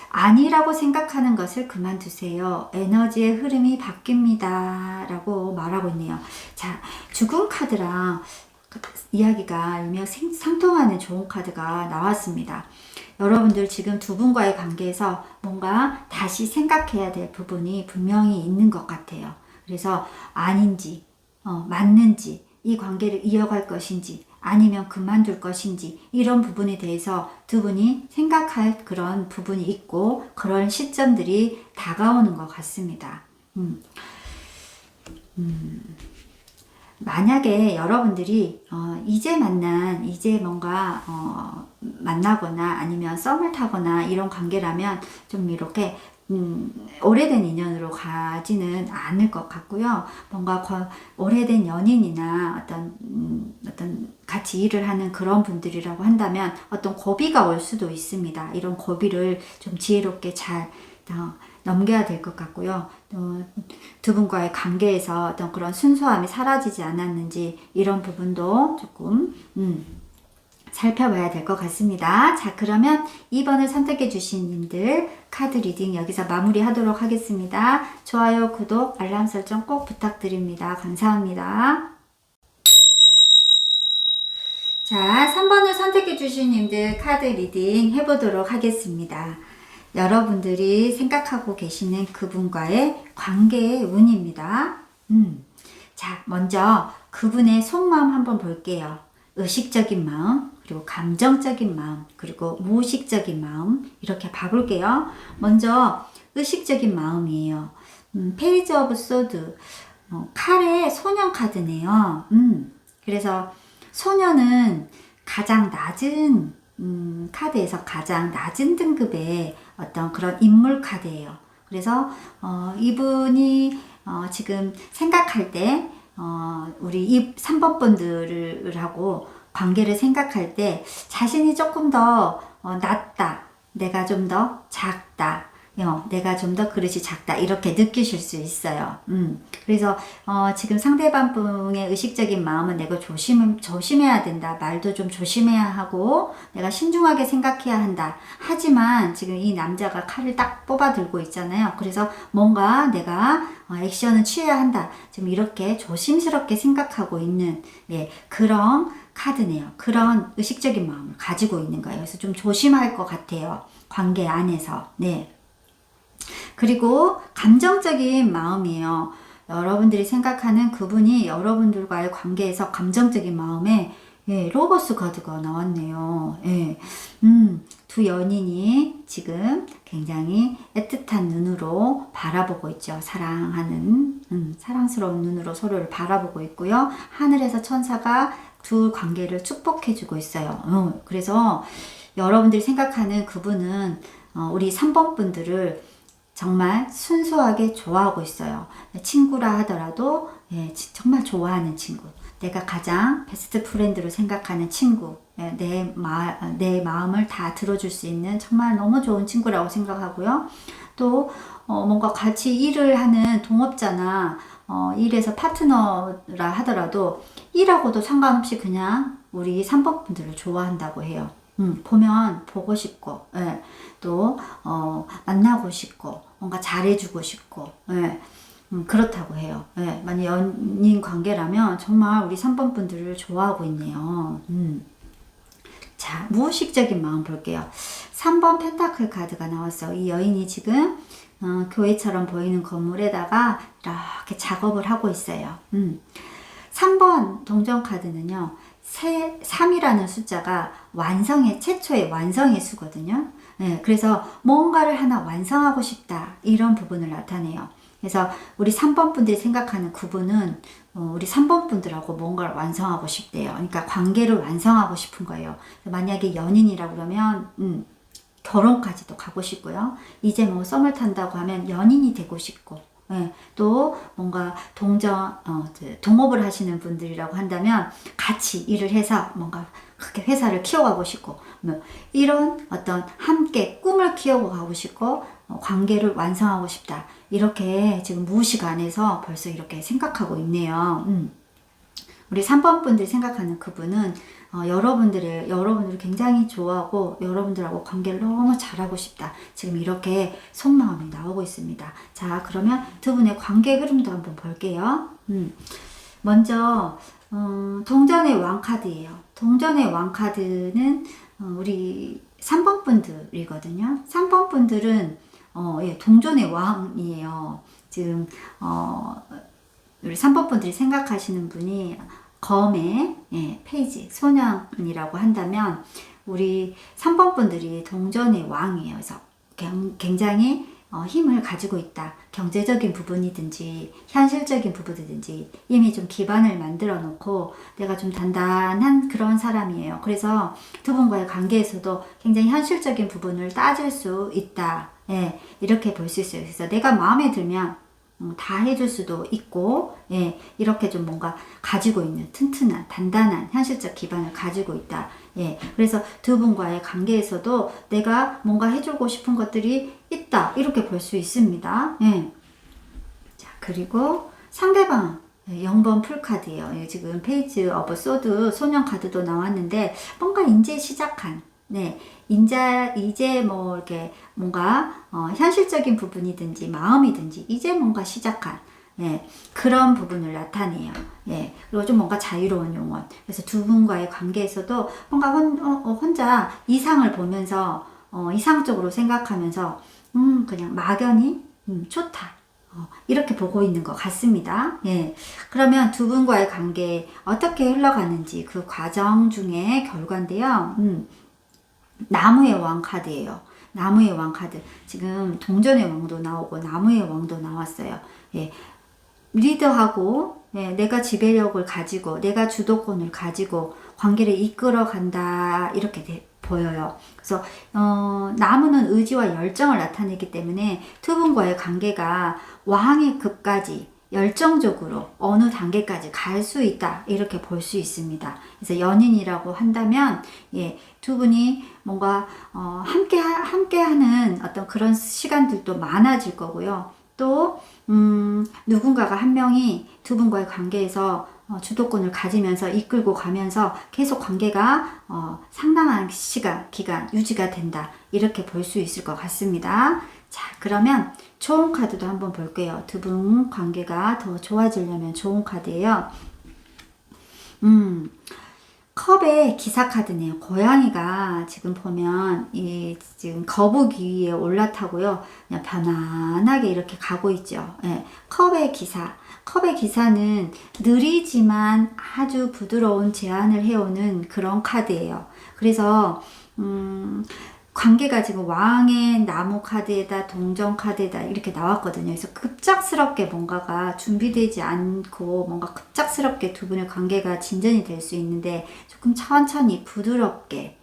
Speaker 1: 아니라고 생각하는 것을 그만두세요. 에너지의 흐름이 바뀝니다. 라고 말하고 있네요. 자, 죽은 카드랑 이야기가 일맥상통하는 좋은 카드가 나왔습니다. 여러분들 지금 두 분과의 관계에서 뭔가 다시 생각해야 될 부분이 분명히 있는 것 같아요. 그래서 아닌지, 맞는지, 이 관계를 이어갈 것인지, 아니면 그만둘 것인지, 이런 부분에 대해서 두 분이 생각할 그런 부분이 있고 그런 시점들이 다가오는 것 같습니다. 만약에 여러분들이 이제 뭔가 만나거나 아니면 썸을 타거나 이런 관계라면 좀 이렇게 오래된 인연으로 가지는 않을 것 같고요. 뭔가 오래된 연인이나 어떤 같이 일을 하는 그런 분들이라고 한다면 어떤 고비가 올 수도 있습니다. 이런 고비를 좀 지혜롭게 잘 넘겨야 될 것 같고요. 두 분과의 관계에서 어떤 그런 순수함이 사라지지 않았는지, 이런 부분도 조금 살펴봐야 될 것 같습니다. 자, 그러면 2번을 선택해 주신 님들 카드 리딩 여기서 마무리하도록 하겠습니다. 좋아요, 구독, 알람 설정 꼭 부탁드립니다. 감사합니다. 자, 3번을 선택해 주신 님들 카드 리딩 해보도록 하겠습니다. 여러분들이 생각하고 계시는 그분과의 관계의 운입니다. 자, 먼저 그분의 속마음 한번 볼게요. 의식적인 마음, 그리고 감정적인 마음, 그리고 무의식적인 마음, 이렇게 봐볼게요. 먼저 의식적인 마음이에요. 페이지 오브 소드, 칼의 소년 카드네요. 그래서 소년은 가장 낮은 카드에서 가장 낮은 등급의 어떤 그런 인물 카드예요. 그래서 이분이 지금 생각할 때 우리 이 3번 분들하고 관계를 생각할 때 자신이 조금 더 낮다, 내가 좀 더 작다, 내가 좀 더 그릇이 작다 이렇게 느끼실 수 있어요. 그래서 지금 상대방 분의 의식적인 마음은 내가 조심해야 된다. 말도 좀 조심해야 하고 내가 신중하게 생각해야 한다. 하지만 지금 이 남자가 칼을 딱 뽑아 들고 있잖아요. 그래서 뭔가 내가 액션을 취해야 한다. 지금 이렇게 조심스럽게 생각하고 있는 그런 카드네요. 그런 의식적인 마음을 가지고 있는 거예요. 그래서 좀 조심할 것 같아요. 관계 안에서. 네. 그리고 감정적인 마음이에요. 여러분들이 생각하는 그분이 여러분들과의 관계에서 감정적인 마음에 로버스 카드가 나왔네요. 두 연인이 지금 굉장히 애틋한 눈으로 바라보고 있죠. 사랑하는 사랑스러운 눈으로 서로를 바라보고 있고요. 하늘에서 천사가 두 관계를 축복해주고 있어요. 그래서 여러분들이 생각하는 그분은 우리 3번 분들을 정말 순수하게 좋아하고 있어요. 친구라 하더라도 정말 좋아하는 친구. 내가 가장 베스트 프렌드로 생각하는 친구. 내 마음을 다 들어줄 수 있는 정말 너무 좋은 친구라고 생각하고요. 또 뭔가 같이 일을 하는 동업자나 일에서 파트너라 하더라도 일하고도 상관없이 그냥 우리 3번 분들을 좋아한다고 해요. 보면 보고 싶고, 또, 만나고 싶고, 뭔가 잘해주고 싶고, 그렇다고 해요. 만약 연인 관계라면 정말 우리 3번 분들을 좋아하고 있네요. 자, 무의식적인 마음 볼게요. 3번 펜타클 카드가 나왔어요. 이 여인이 지금, 교회처럼 보이는 건물에다가 이렇게 작업을 하고 있어요. 3번 동전 카드는요. 3이라는 숫자가 최초의 완성의 수거든요. 그래서 뭔가를 하나 완성하고 싶다. 이런 부분을 나타내요. 그래서 우리 3번 분들이 생각하는 그분은 우리 3번 분들하고 뭔가를 완성하고 싶대요. 그러니까 관계를 완성하고 싶은 거예요. 만약에 연인이라고 그러면 결혼까지도 가고 싶고요. 이제 뭐 썸을 탄다고 하면 연인이 되고 싶고, 또 뭔가 동업을 하시는 분들이라고 한다면 같이 일을 해서 뭔가 크게 회사를 키워가고 싶고, 이런 어떤 함께 꿈을 키워가고 싶고, 관계를 완성하고 싶다. 이렇게 지금 무의식 안에서 벌써 이렇게 생각하고 있네요. 우리 3번 분들이 생각하는 그분은 여러분들을 굉장히 좋아하고 여러분들하고 관계를 너무 잘하고 싶다. 지금 이렇게 속마음이 나오고 있습니다. 자, 그러면 두 분의 관계 흐름도 한번 볼게요. 먼저 동전의 왕 카드예요. 동전의 왕 카드는 우리 3번 분들이거든요. 3번 분들은 동전의 왕이에요. 지금 우리 3번 분들이 생각하시는 분이 검의 페이지 소년이라고 한다면 우리 3번 분들이 동전의 왕이에요. 그래서 굉장히 힘을 가지고 있다. 경제적인 부분이든지 현실적인 부분이든지 이미 좀 기반을 만들어 놓고 내가 좀 단단한 그런 사람이에요. 그래서 두 분과의 관계에서도 굉장히 현실적인 부분을 따질 수 있다. 이렇게 볼 수 있어요. 그래서 내가 마음에 들면 다 해줄 수도 있고, 이렇게 좀 뭔가 가지고 있는 튼튼한, 단단한 현실적 기반을 가지고 있다. 그래서 두 분과의 관계에서도 내가 뭔가 해주고 싶은 것들이 있다. 이렇게 볼 수 있습니다. 자, 그리고 상대방. 0번 풀카드예요. 지금 페이지 오브 소드 소년 카드도 나왔는데, 뭔가 이제 시작한, 이제 뭐 이렇게 뭔가 현실적인 부분이든지 마음이든지 이제 뭔가 시작한 그런 부분을 나타내요. 그리고 좀 뭔가 자유로운 영혼. 그래서 두 분과의 관계에서도 뭔가 혼자 이상을 보면서 이상적으로 생각하면서 그냥 막연히 좋다. 이렇게 보고 있는 것 같습니다. 그러면 두 분과의 관계 어떻게 흘러가는지 그 과정 중에 결과인데요. 나무의 왕 카드예요. 나무의 왕 카드. 지금 동전의 왕도 나오고 나무의 왕도 나왔어요. 리더하고 내가 지배력을 가지고 내가 주도권을 가지고 관계를 이끌어 간다. 이렇게 보여요. 그래서 나무는 의지와 열정을 나타내기 때문에 두 분과의 관계가 왕의 급까지 열정적으로 어느 단계까지 갈 수 있다 이렇게 볼 수 있습니다. 그래서 연인이라고 한다면 예, 두 분이 뭔가 함께 하는 어떤 그런 시간들도 많아질 거고요. 또 누군가가 한 명이 두 분과의 관계에서 주도권을 가지면서 이끌고 가면서 계속 관계가 상당한 기간 유지가 된다 이렇게 볼 수 있을 것 같습니다. 자, 그러면 좋은 카드도 한번 볼게요. 두 분 관계가 더 좋아지려면 좋은 카드예요. 컵의 기사 카드네요. 고양이가 지금 보면 지금 거북이 위에 올라타고요. 그냥 편안하게 이렇게 가고 있죠. 예, 컵의 기사. 컵의 기사는 느리지만 아주 부드러운 제안을 해오는 그런 카드예요. 그래서 관계가 지금 왕의 나무 카드에다 동전 카드에다 이렇게 나왔거든요. 그래서 급작스럽게 뭔가가 준비되지 않고 뭔가 급작스럽게 두 분의 관계가 진전이 될 수 있는데 조금 천천히 부드럽게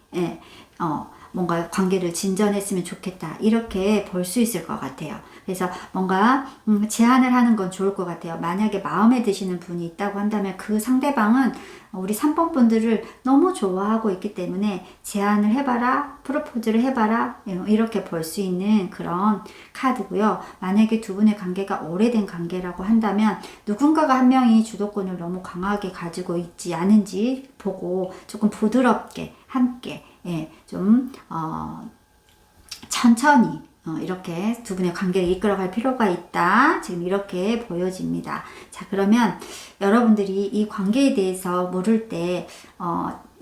Speaker 1: 뭔가 관계를 진전했으면 좋겠다 이렇게 볼 수 있을 것 같아요. 그래서 뭔가 제안을 하는 건 좋을 것 같아요. 만약에 마음에 드시는 분이 있다고 한다면 그 상대방은 우리 3번 분들을 너무 좋아하고 있기 때문에 제안을 해봐라, 프로포즈를 해봐라 이렇게 볼 수 있는 그런 카드고요. 만약에 두 분의 관계가 오래된 관계라고 한다면 누군가가 한 명이 주도권을 너무 강하게 가지고 있지 않은지 보고 조금 부드럽게 함께 천천히 이렇게 두 분의 관계를 이끌어갈 필요가 있다. 지금 이렇게 보여집니다. 자, 그러면 여러분들이 이 관계에 대해서 물을 때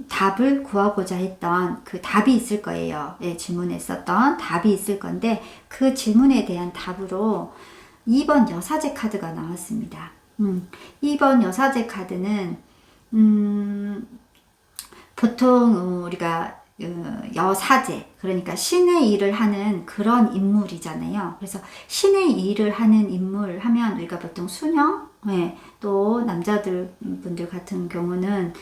Speaker 1: 답을 구하고자 했던 그 답이 있을 거예요. 예, 질문했었던 답이 있을 건데 그 질문에 대한 답으로 2번 여사제 카드가 나왔습니다. 2번 여사제 카드는 보통 우리가 여사제, 그러니까 신의 일을 하는 그런 인물이잖아요. 그래서 신의 일을 하는 인물 하면 우리가 보통 수녀, 또 남자분들 같은 경우는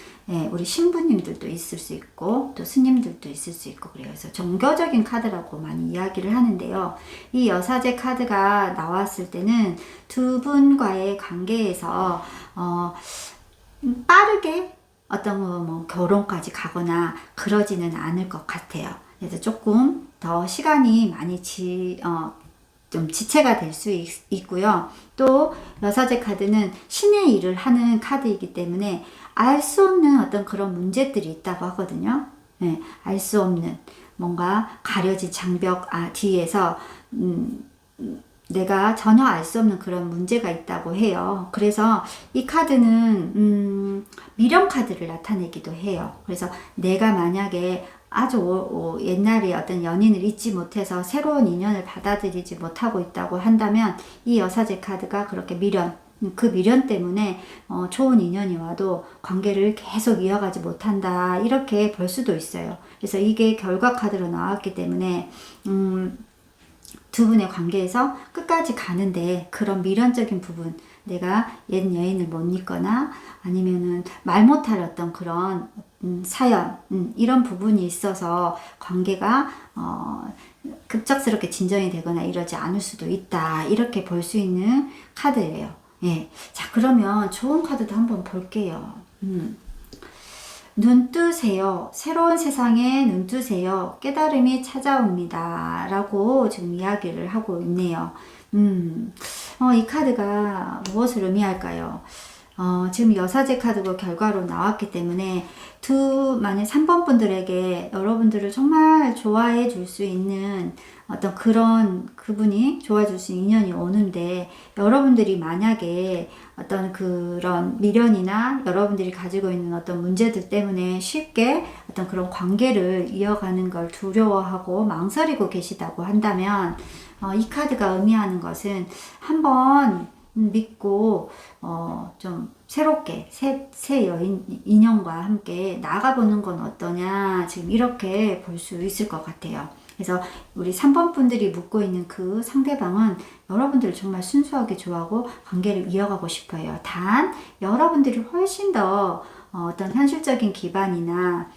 Speaker 1: 우리 신부님들도 있을 수 있고 또 스님들도 있을 수 있고 그래요. 그래서 종교적인 카드라고 많이 이야기를 하는데요. 이 여사제 카드가 나왔을 때는 두 분과의 관계에서 빠르게 어떤 결혼까지 가거나 그러지는 않을 것 같아요. 그래서 조금 더 시간이 많이 좀 지체가 될 수 있고요. 또 여사제 카드는 신의 일을 하는 카드이기 때문에 알 수 없는 어떤 그런 문제들이 있다고 하거든요. 네, 알 수 없는 뭔가 가려진 장벽 뒤에서 내가 전혀 알 수 없는 그런 문제가 있다고 해요. 그래서 이 카드는 미련 카드를 나타내기도 해요. 그래서 내가 만약에 아주 옛날에 어떤 연인을 잊지 못해서 새로운 인연을 받아들이지 못하고 있다고 한다면 이 여사제 카드가 그렇게 그 미련 때문에 좋은 인연이 와도 관계를 계속 이어가지 못한다 이렇게 볼 수도 있어요. 그래서 이게 결과 카드로 나왔기 때문에 두 분의 관계에서 끝까지 가는데 그런 미련적인 부분, 내가 옛 여인을 못 잊거나 아니면은 말 못할 어떤 그런 사연, 이런 부분이 있어서 관계가 급작스럽게 진전이 되거나 이러지 않을 수도 있다 이렇게 볼 수 있는 카드예요. 예. 자, 그러면 좋은 카드도 한번 볼게요. 눈 뜨세요. 새로운 세상에 눈 뜨세요. 깨달음이 찾아옵니다. 라고 지금 이야기를 하고 있네요. 이 카드가 무엇을 의미할까요? 지금 여사제 카드가 결과로 나왔기 때문에 만약 3번 분들에게 여러분들을 정말 좋아해 줄 수 있는 어떤 그분이 좋아해 줄 수 있는 인연이 오는데 여러분들이 만약에 어떤 그런 미련이나 여러분들이 가지고 있는 어떤 문제들 때문에 쉽게 어떤 그런 관계를 이어가는 걸 두려워하고 망설이고 계시다고 한다면 이 카드가 의미하는 것은 한번 믿고 좀 새롭게 새 인연과 함께 나가보는 건 어떠냐 지금 이렇게 볼 수 있을 것 같아요. 그래서 우리 3번 분들이 묻고 있는 그 상대방은 여러분들을 정말 순수하게 좋아하고 관계를 이어가고 싶어요. 단 여러분들이 훨씬 더 어떤 현실적인 기반이나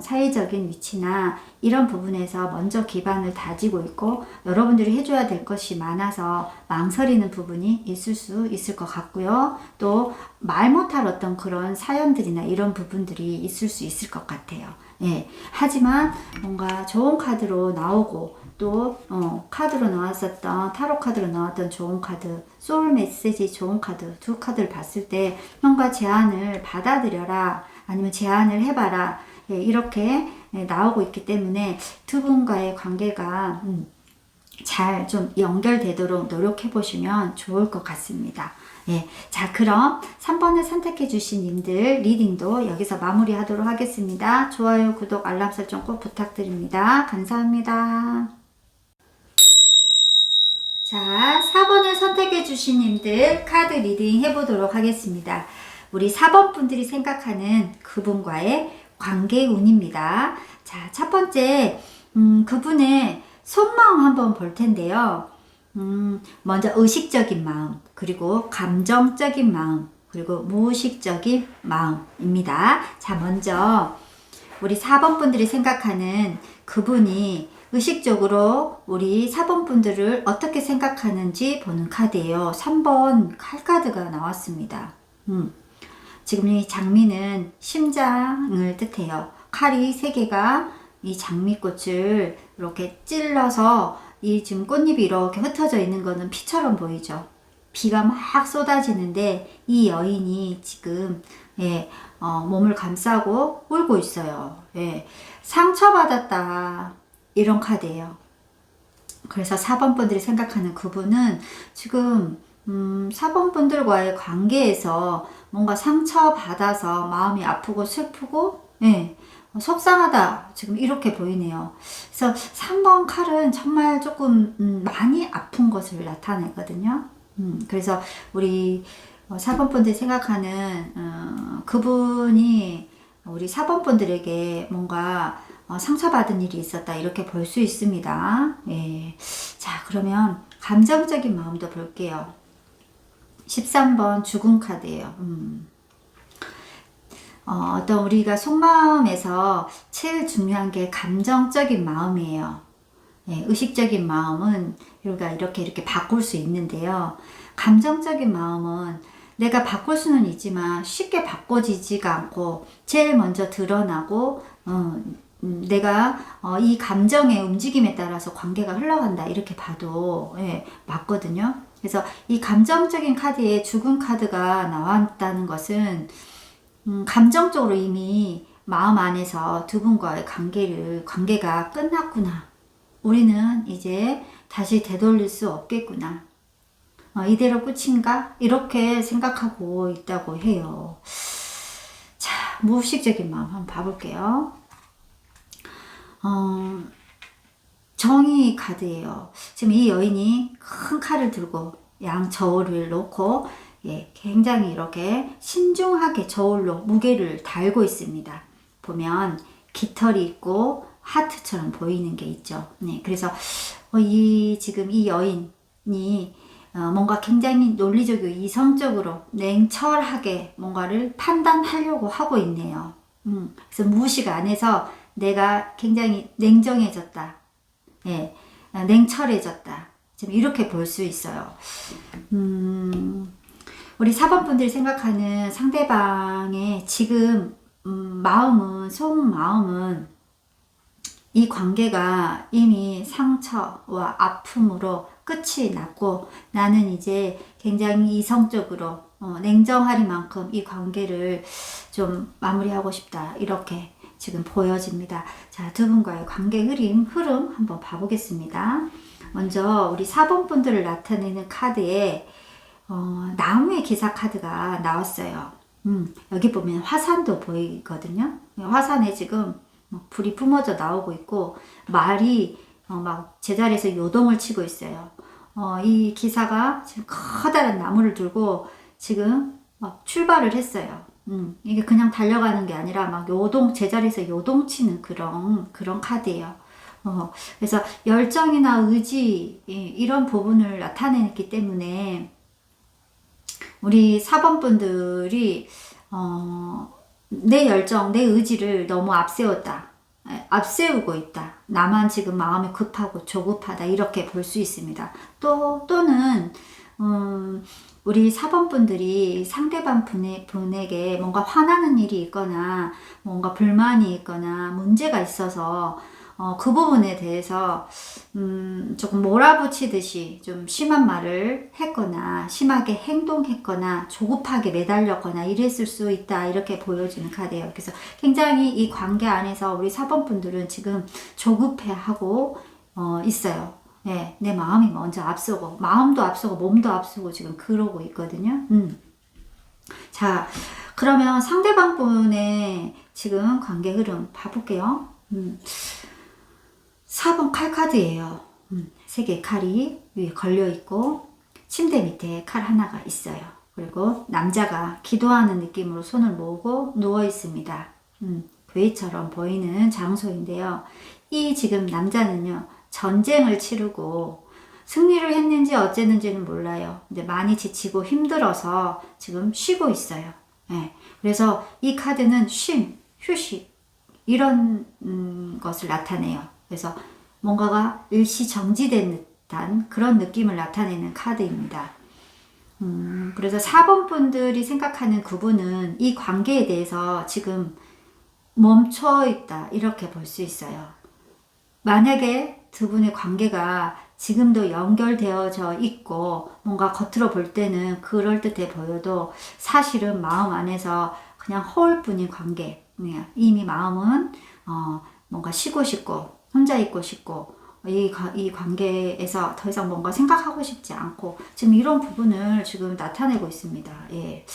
Speaker 1: 사회적인 위치나 이런 부분에서 먼저 기반을 다지고 있고 여러분들이 해줘야 될 것이 많아서 망설이는 부분이 있을 수 있을 것 같고요. 또 말 못할 어떤 그런 사연들이나 이런 부분들이 있을 수 있을 것 같아요. 예. 하지만 뭔가 좋은 카드로 나오고 또 카드로 나왔었던 타로 카드로 나왔던 좋은 카드, 소울 메시지 좋은 카드 두 카드를 봤을 때 뭔가 제안을 받아들여라 아니면 제안을 해봐라 예, 이렇게 나오고 있기 때문에 두 분과의 관계가 잘 좀 연결되도록 노력해 보시면 좋을 것 같습니다. 예. 자, 그럼 3번을 선택해 주신 님들 리딩도 여기서 마무리 하도록 하겠습니다. 좋아요, 구독, 알람 설정 꼭 부탁드립니다. 감사합니다. 자, 4번을 선택해 주신 님들 카드 리딩 해보도록 하겠습니다. 우리 4번 분들이 생각하는 그분과의 관계 운입니다. 자, 첫 번째, 그분의 속마음 한번 볼 텐데요. 먼저 의식적인 마음, 그리고 감정적인 마음, 그리고 무의식적인 마음입니다. 자, 먼저 우리 4번 분들이 생각하는 그분이 의식적으로 우리 4번 분들을 어떻게 생각하는지 보는 카드예요. 3번 칼카드가 나왔습니다. 지금 이 장미는 심장을 뜻해요. 칼이 3개가 이 장미꽃을 이렇게 찔러서 이 지금 꽃잎이 이렇게 흩어져 있는 거는 피처럼 보이죠. 비가 막 쏟아지는데 이 여인이 지금 몸을 감싸고 울고 있어요. 예, 상처받았다 이런 카드예요. 그래서 4번 분들이 생각하는 그분은 지금 4번 분들과의 관계에서 뭔가 상처받아서 마음이 아프고 슬프고 예, 속상하다 지금 이렇게 보이네요. 그래서 3번 칼은 정말 조금 많이 아픈 것을 나타내거든요. 그래서 우리 4번 분들이 생각하는 그분이 우리 4번 분들에게 뭔가 상처받은 일이 있었다 이렇게 볼 수 있습니다. 예. 자, 그러면 감정적인 마음도 볼게요. 13번 죽음 카드예요. 어떤 우리가 속마음에서 제일 중요한 게 감정적인 마음이에요. 예, 의식적인 마음은 우리가 이렇게 바꿀 수 있는데요. 감정적인 마음은 내가 바꿀 수는 있지만 쉽게 바꿔지지가 않고 제일 먼저 드러나고 내가 이 감정의 움직임에 따라서 관계가 흘러간다 이렇게 봐도 예, 맞거든요. 그래서 이 감정적인 카드에 죽은 카드가 나왔다는 것은 감정적으로 이미 마음 안에서 두 분과의 관계가 끝났구나. 우리는 이제 다시 되돌릴 수 없겠구나. 이대로 끝인가? 이렇게 생각하고 있다고 해요. 자, 무의식적인 마음 한번 봐볼게요. 정의 카드예요. 지금 이 여인이 큰 칼을 들고 양 저울을 놓고 예, 굉장히 이렇게 신중하게 저울로 무게를 달고 있습니다. 보면 깃털이 있고 하트처럼 보이는 게 있죠. 네, 그래서 지금 이 여인이 뭔가 굉장히 논리적이고 이성적으로 냉철하게 뭔가를 판단하려고 하고 있네요. 그래서 무의식 안에서 내가 굉장히 냉정해졌다. 예, 냉철해졌다. 지금 이렇게 볼 수 있어요. 우리 4번 분들이 생각하는 상대방의 지금 속마음은 이 관계가 이미 상처와 아픔으로 끝이 났고 나는 이제 굉장히 이성적으로 냉정하리만큼 이 관계를 좀 마무리하고 싶다 이렇게 지금 보여집니다. 자, 두 분과의 관계 흐름 한번 봐보겠습니다. 먼저 우리 4번 분들을 나타내는 카드에 나무의 기사 카드가 나왔어요. 여기 보면 화산도 보이거든요. 화산에 지금 불이 뿜어져 나오고 있고 말이 막 제자리에서 요동을 치고 있어요. 이 기사가 지금 커다란 나무를 들고 지금 막 출발을 했어요. 이게 그냥 달려가는 게 아니라 막 제자리에서 요동치는 그런 카드예요. 그래서 열정이나 의지, 이런 부분을 나타내기 때문에 우리 4번 분들이 내 열정, 내 의지를 너무 앞세우고 있다. 나만 지금 마음이 급하고 조급하다. 이렇게 볼 수 있습니다. 또는 우리 4번 분들이 상대방 분에게 뭔가 화나는 일이 있거나 뭔가 불만이 있거나 문제가 있어서 그 부분에 대해서 조금 몰아붙이듯이 좀 심한 말을 했거나 심하게 행동했거나 조급하게 매달렸거나 이랬을 수 있다, 이렇게 보여지는 카드예요. 그래서 굉장히 이 관계 안에서 우리 4번 분들은 지금 조급해하고 있어요. 네, 내 마음이 먼저 앞서고, 마음도 앞서고 몸도 앞서고 지금 그러고 있거든요. 자, 그러면 상대방 분의 지금 관계 흐름 봐볼게요. 4번 칼 카드예요. 3개의 칼이 위에 걸려 있고 침대 밑에 칼 하나가 있어요. 그리고 남자가 기도하는 느낌으로 손을 모으고 누워 있습니다. 교회처럼 보이는 장소인데요. 이 지금 남자는요, 전쟁을 치르고 승리를 했는지 어쨌는지는 몰라요. 근데 많이 지치고 힘들어서 지금 쉬고 있어요. 네. 그래서 이 카드는 쉼, 휴식, 이런 것을 나타내요. 그래서 뭔가가 일시 정지된 듯한 그런 느낌을 나타내는 카드입니다. 그래서 4번 분들이 생각하는 그분은 이 관계에 대해서 지금 멈춰 있다, 이렇게 볼 수 있어요. 만약에 두 분의 관계가 지금도 연결되어져 있고 뭔가 겉으로 볼 때는 그럴듯해 보여도 사실은 마음 안에서 그냥 허울 뿐인 관계, 이미 마음은 뭔가 쉬고 싶고 혼자 있고 싶고 이 관계에서 더 이상 뭔가 생각하고 싶지 않고 지금 이런 부분을 지금 나타내고 있습니다. 예.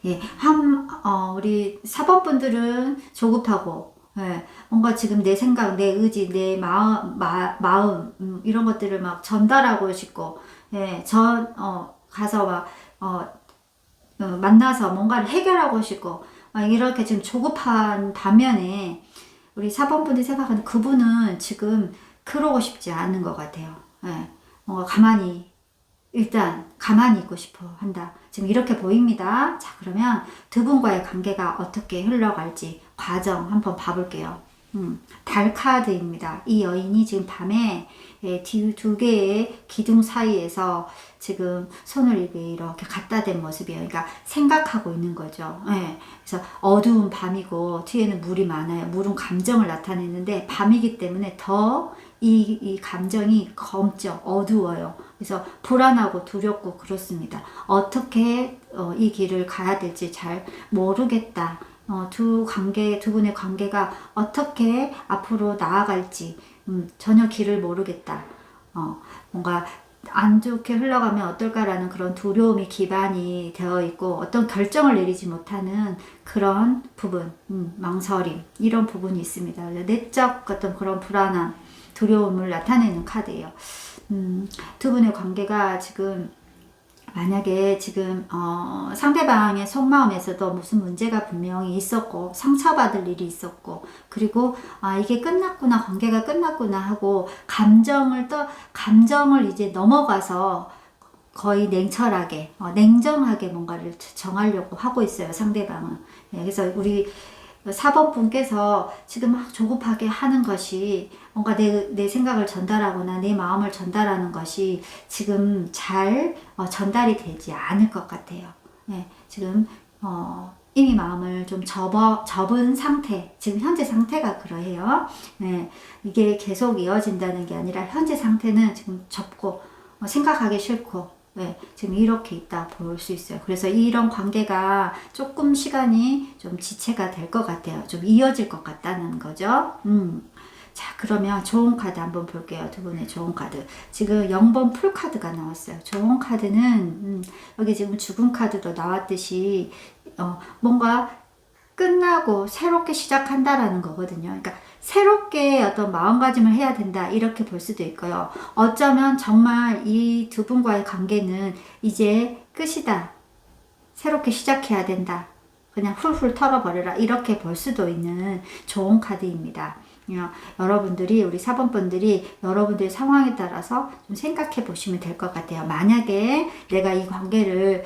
Speaker 1: 예. 우리 4번 분들은 조급하고, 예, 뭔가 지금 내 생각, 내 의지, 내 마음, 이런 것들을 막 전달하고 싶고, 예, 가서 막, 만나서 뭔가를 해결하고 싶고, 이렇게 지금 조급한 반면에, 우리 4번 분이 생각하는 그분은 지금 그러고 싶지 않은 것 같아요. 예, 뭔가 일단 가만히 있고 싶어 한다. 지금 이렇게 보입니다. 자, 그러면 두 분과의 관계가 어떻게 흘러갈지 과정 한번 봐볼게요. 달 카드입니다. 이 여인이 지금 밤에 두 개의 기둥 사이에서 지금 손을 이렇게 갖다 댄 모습이에요. 그러니까 생각하고 있는 거죠. 네. 그래서 어두운 밤이고 뒤에는 물이 많아요. 물은 감정을 나타내는데 밤이기 때문에 더 이 감정이 검죠. 어두워요. 그래서 불안하고 두렵고 그렇습니다. 어떻게 이 길을 가야 될지 잘 모르겠다. 두 분의 관계가 어떻게 앞으로 나아갈지 전혀 길을 모르겠다. 뭔가 안 좋게 흘러가면 어떨까라는 그런 두려움이 기반이 되어 있고 어떤 결정을 내리지 못하는 그런 부분, 망설임, 이런 부분이 있습니다. 내적 어떤 그런 불안함, 두려움을 나타내는 카드예요. 두 분의 관계가 지금 만약에 지금 상대방의 속마음에서도 무슨 문제가 분명히 있었고 상처받을 일이 있었고 그리고 이게 끝났구나, 관계가 끝났구나 하고 감정을 이제 넘어가서 거의 냉정하게 뭔가를 정하려고 하고 있어요, 상대방은. 예, 그래서 우리 4번 분께서 지금 막 조급하게 하는 것이 뭔가 내 생각을 전달하거나 내 마음을 전달하는 것이 지금 잘 전달이 되지 않을 것 같아요. 예, 지금 이미 마음을 좀 접은 상태, 지금 현재 상태가 그러해요. 예, 이게 계속 이어진다는 게 아니라 현재 상태는 지금 접고 생각하기 싫고, 네, 지금 이렇게 있다 볼 수 있어요. 그래서 이런 관계가 조금 시간이 좀 지체가 될 것 같아요. 좀 이어질 것 같다는 거죠. 자, 그러면 좋은 카드 한번 볼게요. 두 분의 좋은 카드. 지금 0번 풀 카드가 나왔어요. 좋은 카드는 여기 지금 죽은 카드도 나왔듯이 뭔가 끝나고 새롭게 시작한다라는 거거든요. 그러니까 새롭게 어떤 마음가짐을 해야 된다, 이렇게 볼 수도 있고요. 어쩌면 정말 이 두 분과의 관계는 이제 끝이다, 새롭게 시작해야 된다, 그냥 훌훌 털어버려라 이렇게 볼 수도 있는 좋은 카드입니다. 여러분들이 우리 4번분들이 여러분들의 상황에 따라서 좀 생각해 보시면 될 것 같아요. 만약에 내가 이 관계를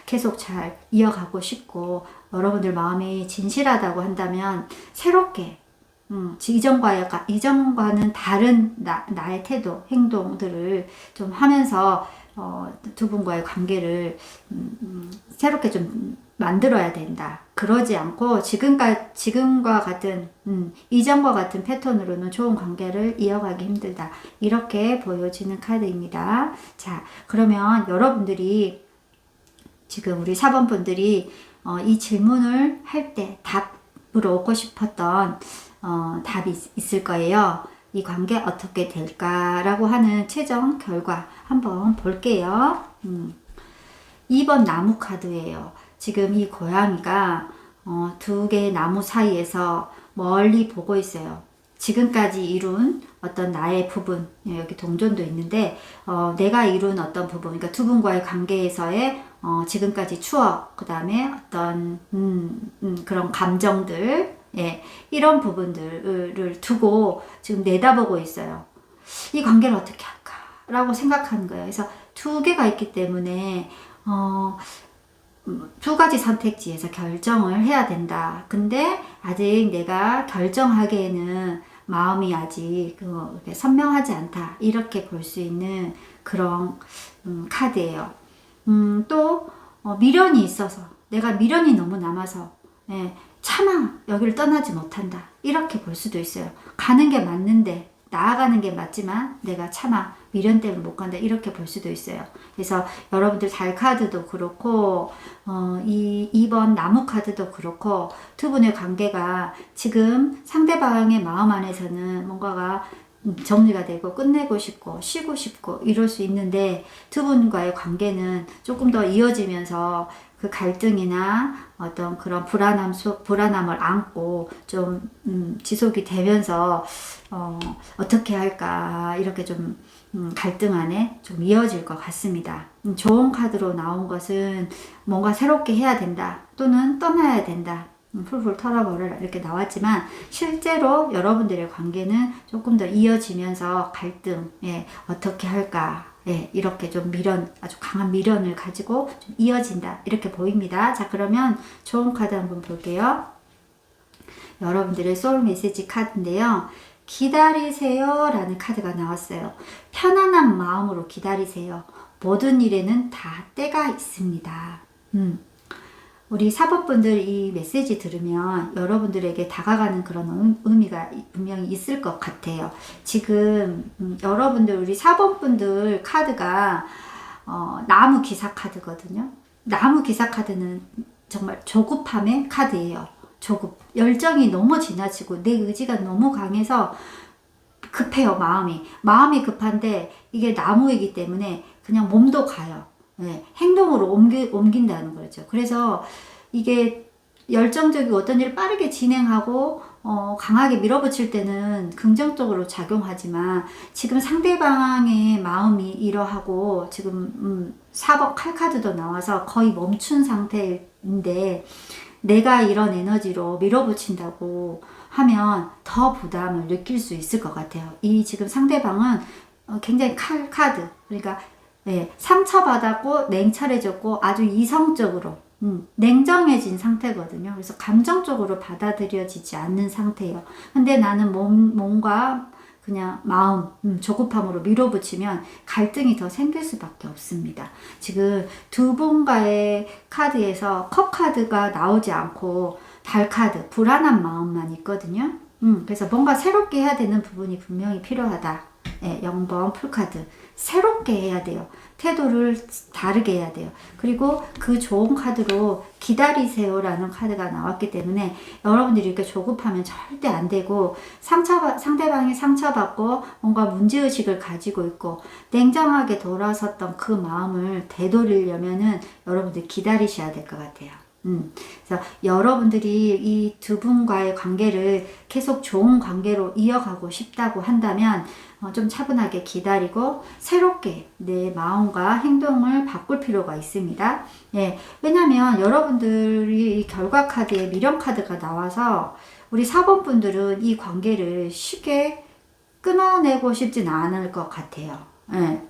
Speaker 1: 계속 잘 이어가고 싶고 여러분들 마음이 진실하다고 한다면 새롭게 이전과는 다른 나의 태도, 행동들을 좀 하면서 두 분과의 관계를 새롭게 좀 만들어야 된다. 그러지 않고 지금과 같은 이전과 같은 패턴으로는 좋은 관계를 이어가기 힘들다. 이렇게 보여지는 카드입니다. 자, 그러면 여러분들이 지금 우리 4번 분들이 이 질문을 할 때 답으로 얻고 싶었던 답이 있을 거예요. 이 관계 어떻게 될까라고 하는 최종 결과 한번 볼게요. 2번 나무 카드예요. 지금 이 고양이가 두 개의 나무 사이에서 멀리 보고 있어요. 지금까지 이룬 어떤 나의 부분, 여기 동전도 있는데 내가 이룬 어떤 부분, 그러니까 두 분과의 관계에서의 지금까지 추억, 그 다음에 어떤 그런 감정들, 예, 이런 부분들을 두고 지금 내다보고 있어요. 이 관계를 어떻게 할까? 라고 생각하는 거예요. 그래서 두 개가 있기 때문에 두 가지 선택지에서 결정을 해야 된다. 근데 아직 내가 결정하기에는 마음이 아직 선명하지 않다. 이렇게 볼 수 있는 그런 카드예요. 또 미련이 있어서 내가 미련이 너무 남아서 차마 여기를 떠나지 못한다. 이렇게 볼 수도 있어요. 가는 게 맞는데 나아가는 게 맞지만 내가 차마 미련 때문에 못 간다. 이렇게 볼 수도 있어요. 그래서 여러분들 달 카드도 그렇고 이 2번 나무 카드도 그렇고 두 분의 관계가 지금 상대방의 마음 안에서는 뭔가가 정리가 되고 끝내고 싶고 쉬고 싶고 이럴 수 있는데 두 분과의 관계는 조금 더 이어지면서 그 갈등이나 어떤 그런 불안함을 안고 좀 지속이 되면서 어떻게 할까 이렇게 좀 갈등 안에 좀 이어질 것 같습니다. 좋은 카드로 나온 것은 뭔가 새롭게 해야 된다 또는 떠나야 된다. 풀풀 털어버려라 이렇게 나왔지만 실제로 여러분들의 관계는 조금 더 이어지면서 갈등, 어떻게 할까, 이렇게 좀 아주 강한 미련을 가지고 좀 이어진다 이렇게 보입니다. 자, 그러면 좋은 카드 한번 볼게요. 여러분들의 소울 메시지 카드인데요. 기다리세요 라는 카드가 나왔어요. 편안한 마음으로 기다리세요. 모든 일에는 다 때가 있습니다. 우리 4번분들 이 메시지 들으면 여러분들에게 다가가는 그런 의미가 분명히 있을 것 같아요. 지금 여러분들 우리 4번분들 카드가 나무 기사 카드거든요. 나무 기사 카드는 정말 조급함의 카드예요. 조급. 열정이 너무 지나치고 내 의지가 너무 강해서 급해요. 마음이 급한데 이게 나무이기 때문에 그냥 몸도 가요. 행동으로 옮긴다는 거죠. 그래서 이게 열정적이고 어떤 일을 빠르게 진행하고 강하게 밀어붙일 때는 긍정적으로 작용하지만 지금 상대방의 마음이 이러하고 지금 4번 칼카드도 나와서 거의 멈춘 상태인데 내가 이런 에너지로 밀어붙인다고 하면 더 부담을 느낄 수 있을 것 같아요. 이 지금 상대방은 굉장히 칼카드, 그러니까 상처받았고 냉철해졌고 아주 이성적으로 냉정해진 상태거든요. 그래서 감정적으로 받아들여지지 않는 상태예요. 근데 나는 몸과 그냥 마음, 조급함으로 밀어붙이면 갈등이 더 생길 수밖에 없습니다. 지금 두 분과의 카드에서 컵 카드가 나오지 않고 달 카드, 불안한 마음만 있거든요. 그래서 뭔가 새롭게 해야 되는 부분이 분명히 필요하다. 0번 풀카드. 새롭게 해야 돼요. 태도를 다르게 해야 돼요. 그리고 그 좋은 카드로 기다리세요 라는 카드가 나왔기 때문에 여러분들이 이렇게 조급하면 절대 안 되고 상대방이 상처받고 뭔가 문제의식을 가지고 있고 냉정하게 돌아섰던 그 마음을 되돌리려면은 여러분들 기다리셔야 될 것 같아요. 그래서 여러분들이 이 두 분과의 관계를 계속 좋은 관계로 이어가고 싶다고 한다면 좀 차분하게 기다리고 새롭게 내 마음과 행동을 바꿀 필요가 있습니다. 예, 왜냐하면 여러분들이 결과 카드에 미련 카드가 나와서 우리 4번 분들은 이 관계를 쉽게 끊어내고 싶진 않을 것 같아요. 예.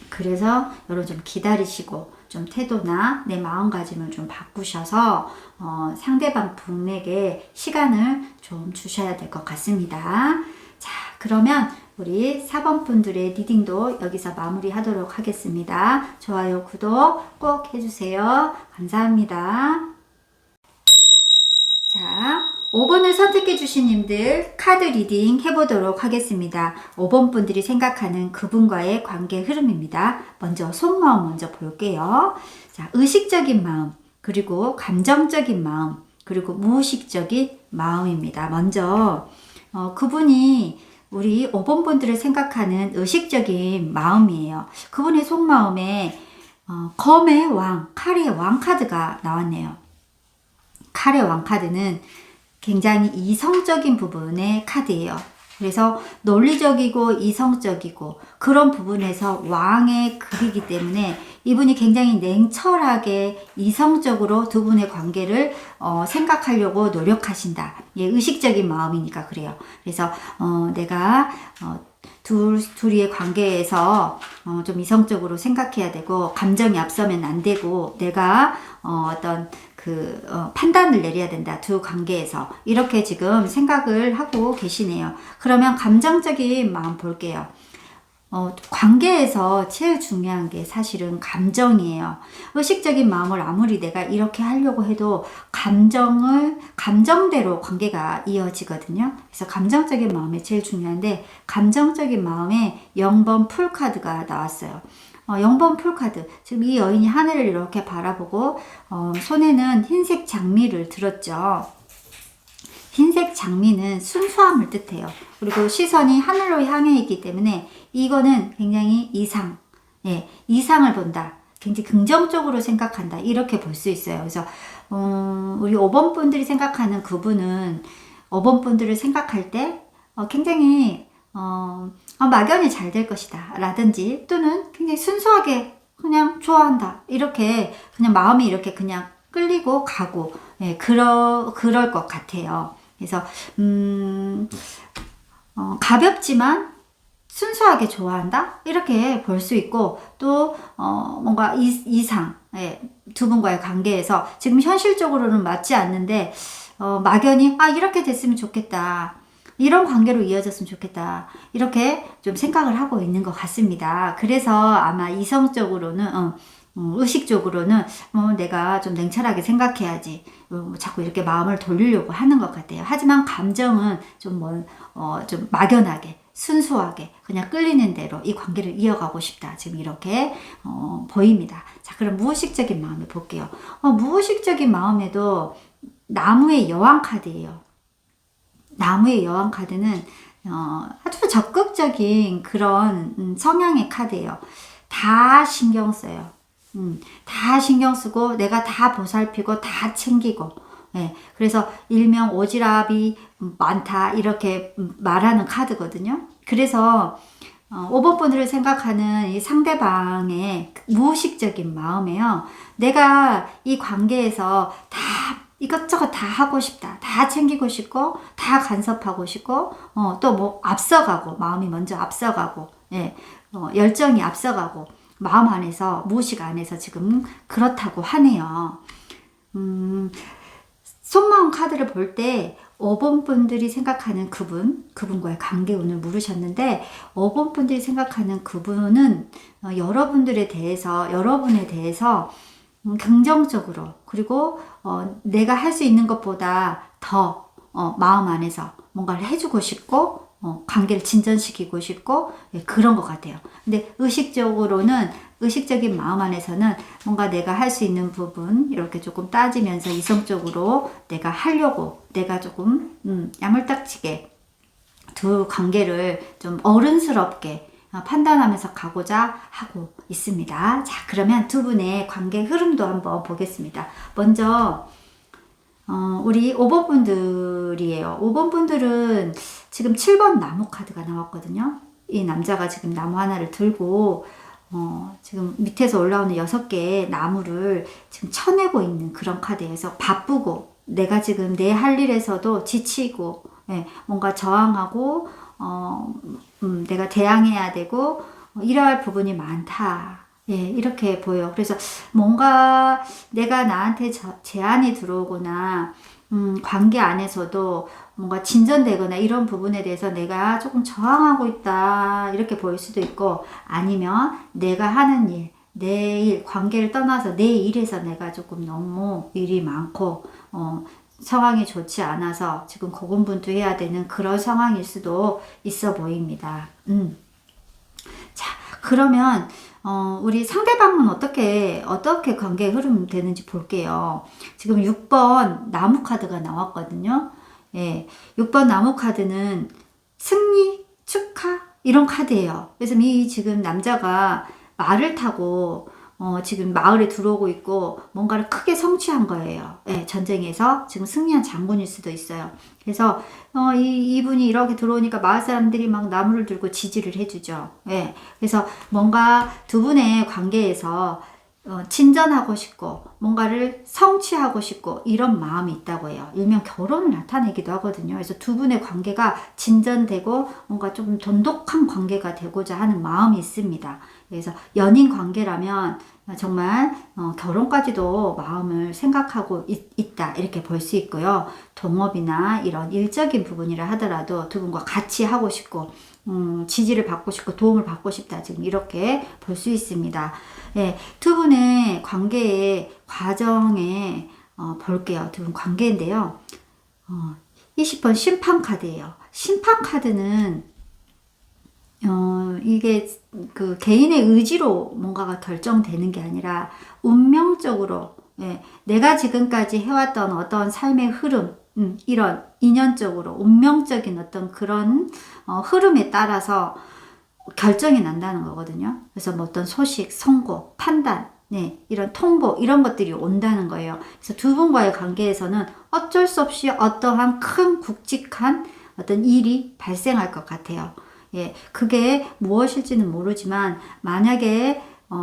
Speaker 1: 그래서 여러분 좀 기다리시고 좀 태도나 내 마음가짐을 좀 바꾸셔서 상대방 분에게 시간을 좀 주셔야 될 것 같습니다. 자, 그러면 우리 4번 분들의 리딩도 여기서 마무리하도록 하겠습니다. 좋아요, 구독 꼭 해주세요. 감사합니다. 자, 5번을 선택해 주신 님들 카드 리딩 해보도록 하겠습니다. 5번 분들이 생각하는 그분과의 관계 흐름입니다. 먼저 속마음 먼저 볼게요. 자, 의식적인 마음, 그리고 감정적인 마음, 그리고 무의식적인 마음입니다. 먼저 그분이 우리 5번 분들을 생각하는 의식적인 마음이에요. 그분의 속마음에 검의 왕, 칼의 왕 카드가 나왔네요. 칼의 왕 카드는 굉장히 이성적인 부분의 카드예요. 그래서 논리적이고 이성적이고 그런 부분에서 왕의 글이기 때문에 이분이 굉장히 냉철하게 이성적으로 두 분의 관계를 생각하려고 노력하신다. 예, 의식적인 마음이니까 그래요. 그래서 내가 둘이의 관계에서 좀 이성적으로 생각해야 되고 감정이 앞서면 안 되고 내가 어떤 판단을 내려야 된다. 두 관계에서 이렇게 지금 생각을 하고 계시네요. 그러면 감정적인 마음 볼게요. 관계에서 제일 중요한 게 사실은 감정이에요. 의식적인 마음을 아무리 내가 이렇게 하려고 해도 감정대로 관계가 이어지거든요. 그래서 감정적인 마음이 제일 중요한데 감정적인 마음에 0번 풀카드가 나왔어요. 0번 풀카드. 지금 이 여인이 하늘을 이렇게 바라보고 손에는 흰색 장미를 들었죠. 흰색 장미는 순수함을 뜻해요. 그리고 시선이 하늘로 향해 있기 때문에 이거는 굉장히 이상을 본다. 굉장히 긍정적으로 생각한다. 이렇게 볼 수 있어요. 그래서 우리 5번 분들이 생각하는 그분은 5번 분들을 생각할 때 굉장히 막연히 잘 될 것이다 라든지 또는 굉장히 순수하게 그냥 좋아한다 이렇게 그냥 마음이 이렇게 그냥 끌리고 가고 예, 그럴 것 같아요. 그래서 가볍지만 순수하게 좋아한다 이렇게 볼 수 있고 또 뭔가 이상 예, 두 분과의 관계에서 지금 현실적으로는 맞지 않는데 막연히 이렇게 됐으면 좋겠다. 이런 관계로 이어졌으면 좋겠다. 이렇게 좀 생각을 하고 있는 것 같습니다. 그래서 아마 이성적으로는 의식적으로는 내가 좀 냉철하게 생각해야지 자꾸 이렇게 마음을 돌리려고 하는 것 같아요. 하지만 감정은 좀 막연하게 순수하게 그냥 끌리는 대로 이 관계를 이어가고 싶다. 지금 이렇게 보입니다. 자, 그럼 무의식적인 마음을 볼게요. 무의식적인 마음에도 나무의 여왕 카드예요. 나무의 여왕 카드는 아주 적극적인 그런 성향의 카드예요. 다 신경 써요. 다 신경 쓰고 내가 다 보살피고 다 챙기고 예, 그래서 일명 오지랖이 많다 이렇게 말하는 카드거든요. 그래서 5번 분들을 생각하는 이 상대방의 무의식적인 마음에요. 내가 이 관계에서 다 이것저것 다 하고 싶다. 다 챙기고 싶고 다 간섭하고 싶고 또 뭐 앞서가고 마음이 먼저 앞서가고 예, 열정이 앞서가고 마음 안에서 무의식 안에서 지금 그렇다고 하네요. 속마음 카드를 볼 때 5번 분들이 생각하는 그분과의 관계운을 물으셨는데 5번 분들이 생각하는 그분은 여러분에 대해서 긍정적으로 그리고 내가 할 수 있는 것보다 더 마음 안에서 뭔가를 해주고 싶고 관계를 진전시키고 싶고 예, 그런 것 같아요. 근데 의식적인 마음 안에서는 뭔가 내가 할 수 있는 부분 이렇게 조금 따지면서 이성적으로 내가 하려고 내가 조금 야물딱지게 두 관계를 좀 어른스럽게 판단하면서 가고자 하고 있습니다. 자, 그러면 두 분의 관계 흐름도 한번 보겠습니다. 먼저 우리 5번 분들이에요. 5번 분들은 지금 7번 나무 카드가 나왔거든요. 이 남자가 지금 나무 하나를 들고 지금 밑에서 올라오는 6개의 나무를 지금 쳐내고 있는 그런 카드에서 바쁘고 내가 지금 내 할 일에서도 지치고 뭔가 저항하고 내가 대항해야 되고 이러할 할 부분이 많다. 이렇게 보여요. 그래서 뭔가 내가 나한테 제한이 들어오거나 관계 안에서도 뭔가 진전되거나 이런 부분에 대해서 내가 조금 저항하고 있다 이렇게 보일 수도 있고, 아니면 내가 하는 일, 내 일, 관계를 떠나서 내 일에서 내가 조금 너무 일이 많고 상황이 좋지 않아서 지금 고군분투해야 되는 그런 상황일 수도 있어 보입니다. 자, 그러면 우리 상대방은 어떻게 관계 흐름 되는지 볼게요. 지금 6번 나무 카드가 나왔거든요. 6번 나무 카드는 승리, 축하 이런 카드예요. 그래서 이 지금 남자가 말을 타고 지금 마을에 들어오고 있고 뭔가를 크게 성취한 거예요. 전쟁에서 지금 승리한 장군일 수도 있어요. 그래서 이분이 이렇게 들어오니까 마을 사람들이 막 나무를 들고 지지를 해주죠. 그래서 뭔가 두 분의 관계에서 진전하고 싶고 뭔가를 성취하고 싶고 이런 마음이 있다고 해요. 일명 결혼을 나타내기도 하거든요. 그래서 두 분의 관계가 진전되고 뭔가 좀 돈독한 관계가 되고자 하는 마음이 있습니다. 그래서 연인 관계라면 정말 결혼까지도 마음을 생각하고 있다 이렇게 볼 수 있고요. 동업이나 이런 일적인 부분이라 하더라도 두 분과 같이 하고 싶고 지지를 받고 싶고 도움을 받고 싶다 지금 이렇게 볼 수 있습니다. 두 분의 관계의 과정에 볼게요. 두 분 관계인데요. 20번 심판 카드예요. 심판 카드는 이게 그 개인의 의지로 뭔가가 결정되는 게 아니라 운명적으로 내가 지금까지 해왔던 어떤 삶의 흐름 이런 인연적으로 운명적인 어떤 그런 흐름에 따라서 결정이 난다는 거거든요. 그래서 뭐 어떤 소식, 선고, 판단, 이런 통보 이런 것들이 온다는 거예요. 그래서 두 분과의 관계에서는 어쩔 수 없이 어떠한 큰 굵직한 어떤 일이 발생할 것 같아요. 그게 무엇일지는 모르지만 만약에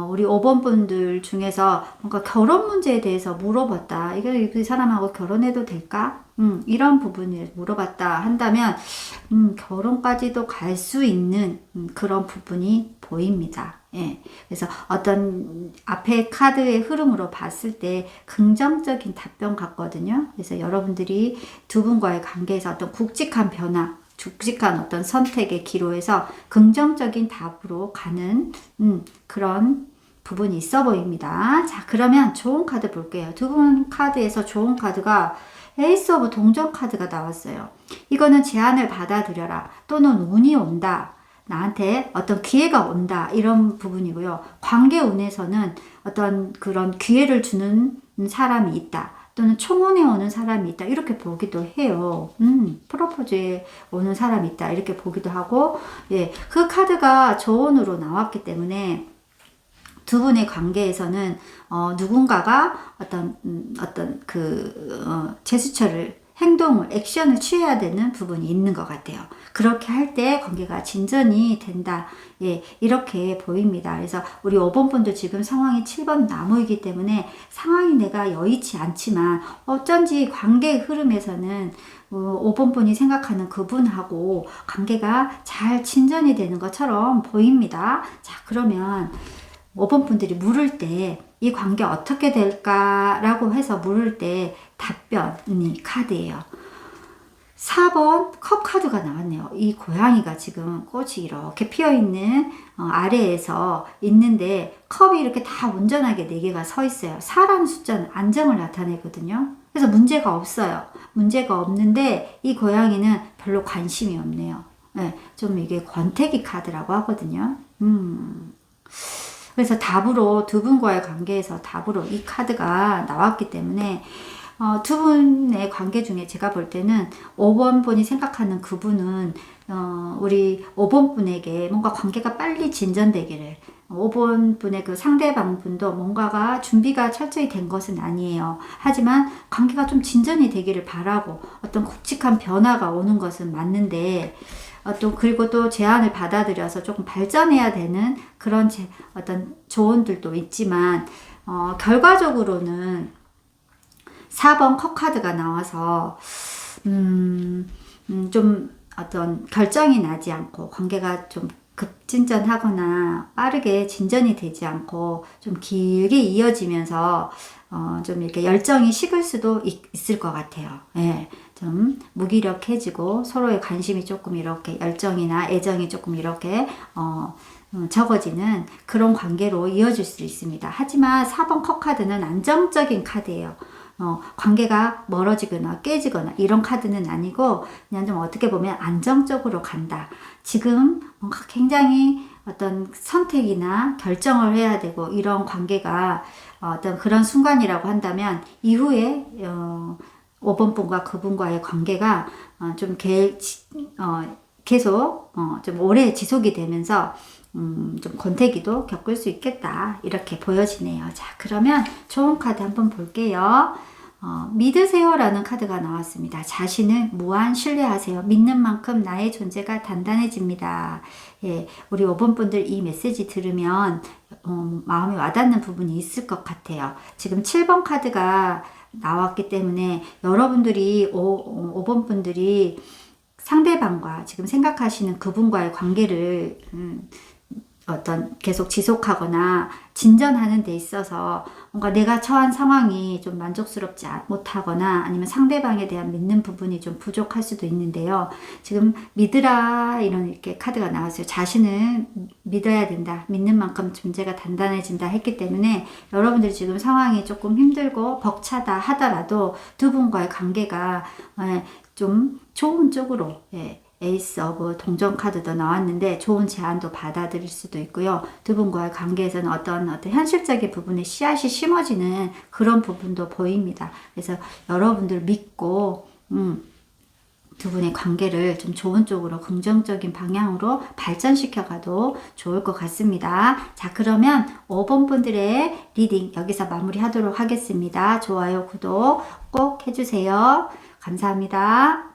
Speaker 1: 우리 5번 분들 중에서 뭔가 결혼 문제에 대해서 물어봤다. 이 사람하고 결혼해도 될까? 이런 부분을 물어봤다 한다면 결혼까지도 갈 수 있는 그런 부분이 보입니다. 그래서 어떤 앞에 카드의 흐름으로 봤을 때 긍정적인 답변 같거든요. 그래서 여러분들이 두 분과의 관계에서 어떤 굵직한 변화, 굵직한 어떤 선택의 기로에서 긍정적인 답으로 가는 그런 부분이 있어 보입니다. 자, 그러면 좋은 카드 볼게요. 두 분 카드에서 좋은 카드가 에이스 오브 동전 카드가 나왔어요. 이거는 제안을 받아들여라 또는 운이 온다. 나한테 어떤 기회가 온다 이런 부분이고요. 관계 운에서는 어떤 그런 기회를 주는 사람이 있다. 또는 청혼에 오는 사람이 있다 이렇게 보기도 해요. 프로포즈에 오는 사람이 있다 이렇게 보기도 하고, 그 카드가 저온으로 나왔기 때문에 두 분의 관계에서는 누군가가 어떤 제스처를 행동을 액션을 취해야 되는 부분이 있는 것 같아요. 그렇게 할 때 관계가 진전이 된다. 이렇게 보입니다. 그래서 우리 5번 분도 지금 상황이 7번 나무이기 때문에 상황이 내가 여의치 않지만 어쩐지 관계의 흐름에서는 5번 분이 생각하는 그분하고 관계가 잘 진전이 되는 것처럼 보입니다. 자, 그러면 5번 분들이 물을 때 이 관계 어떻게 될까라고 해서 물을 때 답변이 카드예요. 4번 컵 카드가 나왔네요. 이 고양이가 지금 꽃이 이렇게 피어있는 아래에서 있는데 컵이 이렇게 다 온전하게 4개가 서 있어요. 4라는 숫자는 안정을 나타내거든요. 그래서 문제가 없어요. 문제가 없는데 이 고양이는 별로 관심이 없네요. 좀 이게 권태기 카드라고 하거든요. 그래서 답으로 두 분과의 관계에서 답으로 이 카드가 나왔기 때문에 두 분의 관계 중에 제가 볼 때는 5번 분이 생각하는 그분은 우리 5번 분에게 뭔가 관계가 빨리 진전되기를, 5번 분의 그 상대방 분도 뭔가가 준비가 철저히 된 것은 아니에요. 하지만 관계가 좀 진전이 되기를 바라고 어떤 굵직한 변화가 오는 것은 맞는데, 또 그리고 또 제안을 받아들여서 조금 발전해야 되는 그런 어떤 조언들도 있지만, 결과적으로는 4번 컵 카드가 나와서 좀 어떤 결정이 나지 않고 관계가 좀 급진전하거나 빠르게 진전이 되지 않고 좀 길게 이어지면서 좀 이렇게 열정이 식을 수도 있을 것 같아요. 예, 좀 무기력해지고 서로의 관심이 조금 이렇게 열정이나 애정이 조금 이렇게 적어지는 그런 관계로 이어질 수 있습니다. 하지만 4번 컵 카드는 안정적인 카드예요. 관계가 멀어지거나 깨지거나 이런 카드는 아니고 그냥 좀 어떻게 보면 안정적으로 간다. 지금 뭔가 굉장히 어떤 선택이나 결정을 해야 되고 이런 관계가 어떤 그런 순간이라고 한다면 이후에 5번 분과 그분과의 관계가 좀 계속 좀 오래 지속이 되면서 좀 권태기도 겪을 수 있겠다 이렇게 보여지네요. 자, 그러면 좋은 카드 한번 볼게요. 믿으세요 라는 카드가 나왔습니다. 자신을 무한 신뢰하세요. 믿는 만큼 나의 존재가 단단해집니다. 예, 우리 5번 분들 이 메시지 들으면 마음에 와닿는 부분이 있을 것 같아요. 지금 7번 카드가 나왔기 때문에 여러분들이 5번 분들이 상대방과 지금 생각하시는 그분과의 관계를 어떤 계속 지속하거나 진전하는 데 있어서 뭔가 내가 처한 상황이 좀 만족스럽지 못하거나 아니면 상대방에 대한 믿는 부분이 좀 부족할 수도 있는데요. 지금 믿으라 이런 이렇게 카드가 나왔어요. 자신을 믿어야 된다. 믿는 만큼 존재가 단단해진다 했기 때문에 여러분들이 지금 상황이 조금 힘들고 벅차다 하더라도 두 분과의 관계가 좀 좋은 쪽으로 에이스 오브 동전 카드도 나왔는데 좋은 제안도 받아들일 수도 있고요. 두 분과의 관계에서는 어떤 현실적인 부분에 씨앗이 심어지는 그런 부분도 보입니다. 그래서 여러분들 믿고 두 분의 관계를 좀 좋은 쪽으로 긍정적인 방향으로 발전시켜 가도 좋을 것 같습니다. 자, 그러면 5번 분들의 리딩 여기서 마무리하도록 하겠습니다. 좋아요, 구독 꼭 해주세요. 감사합니다.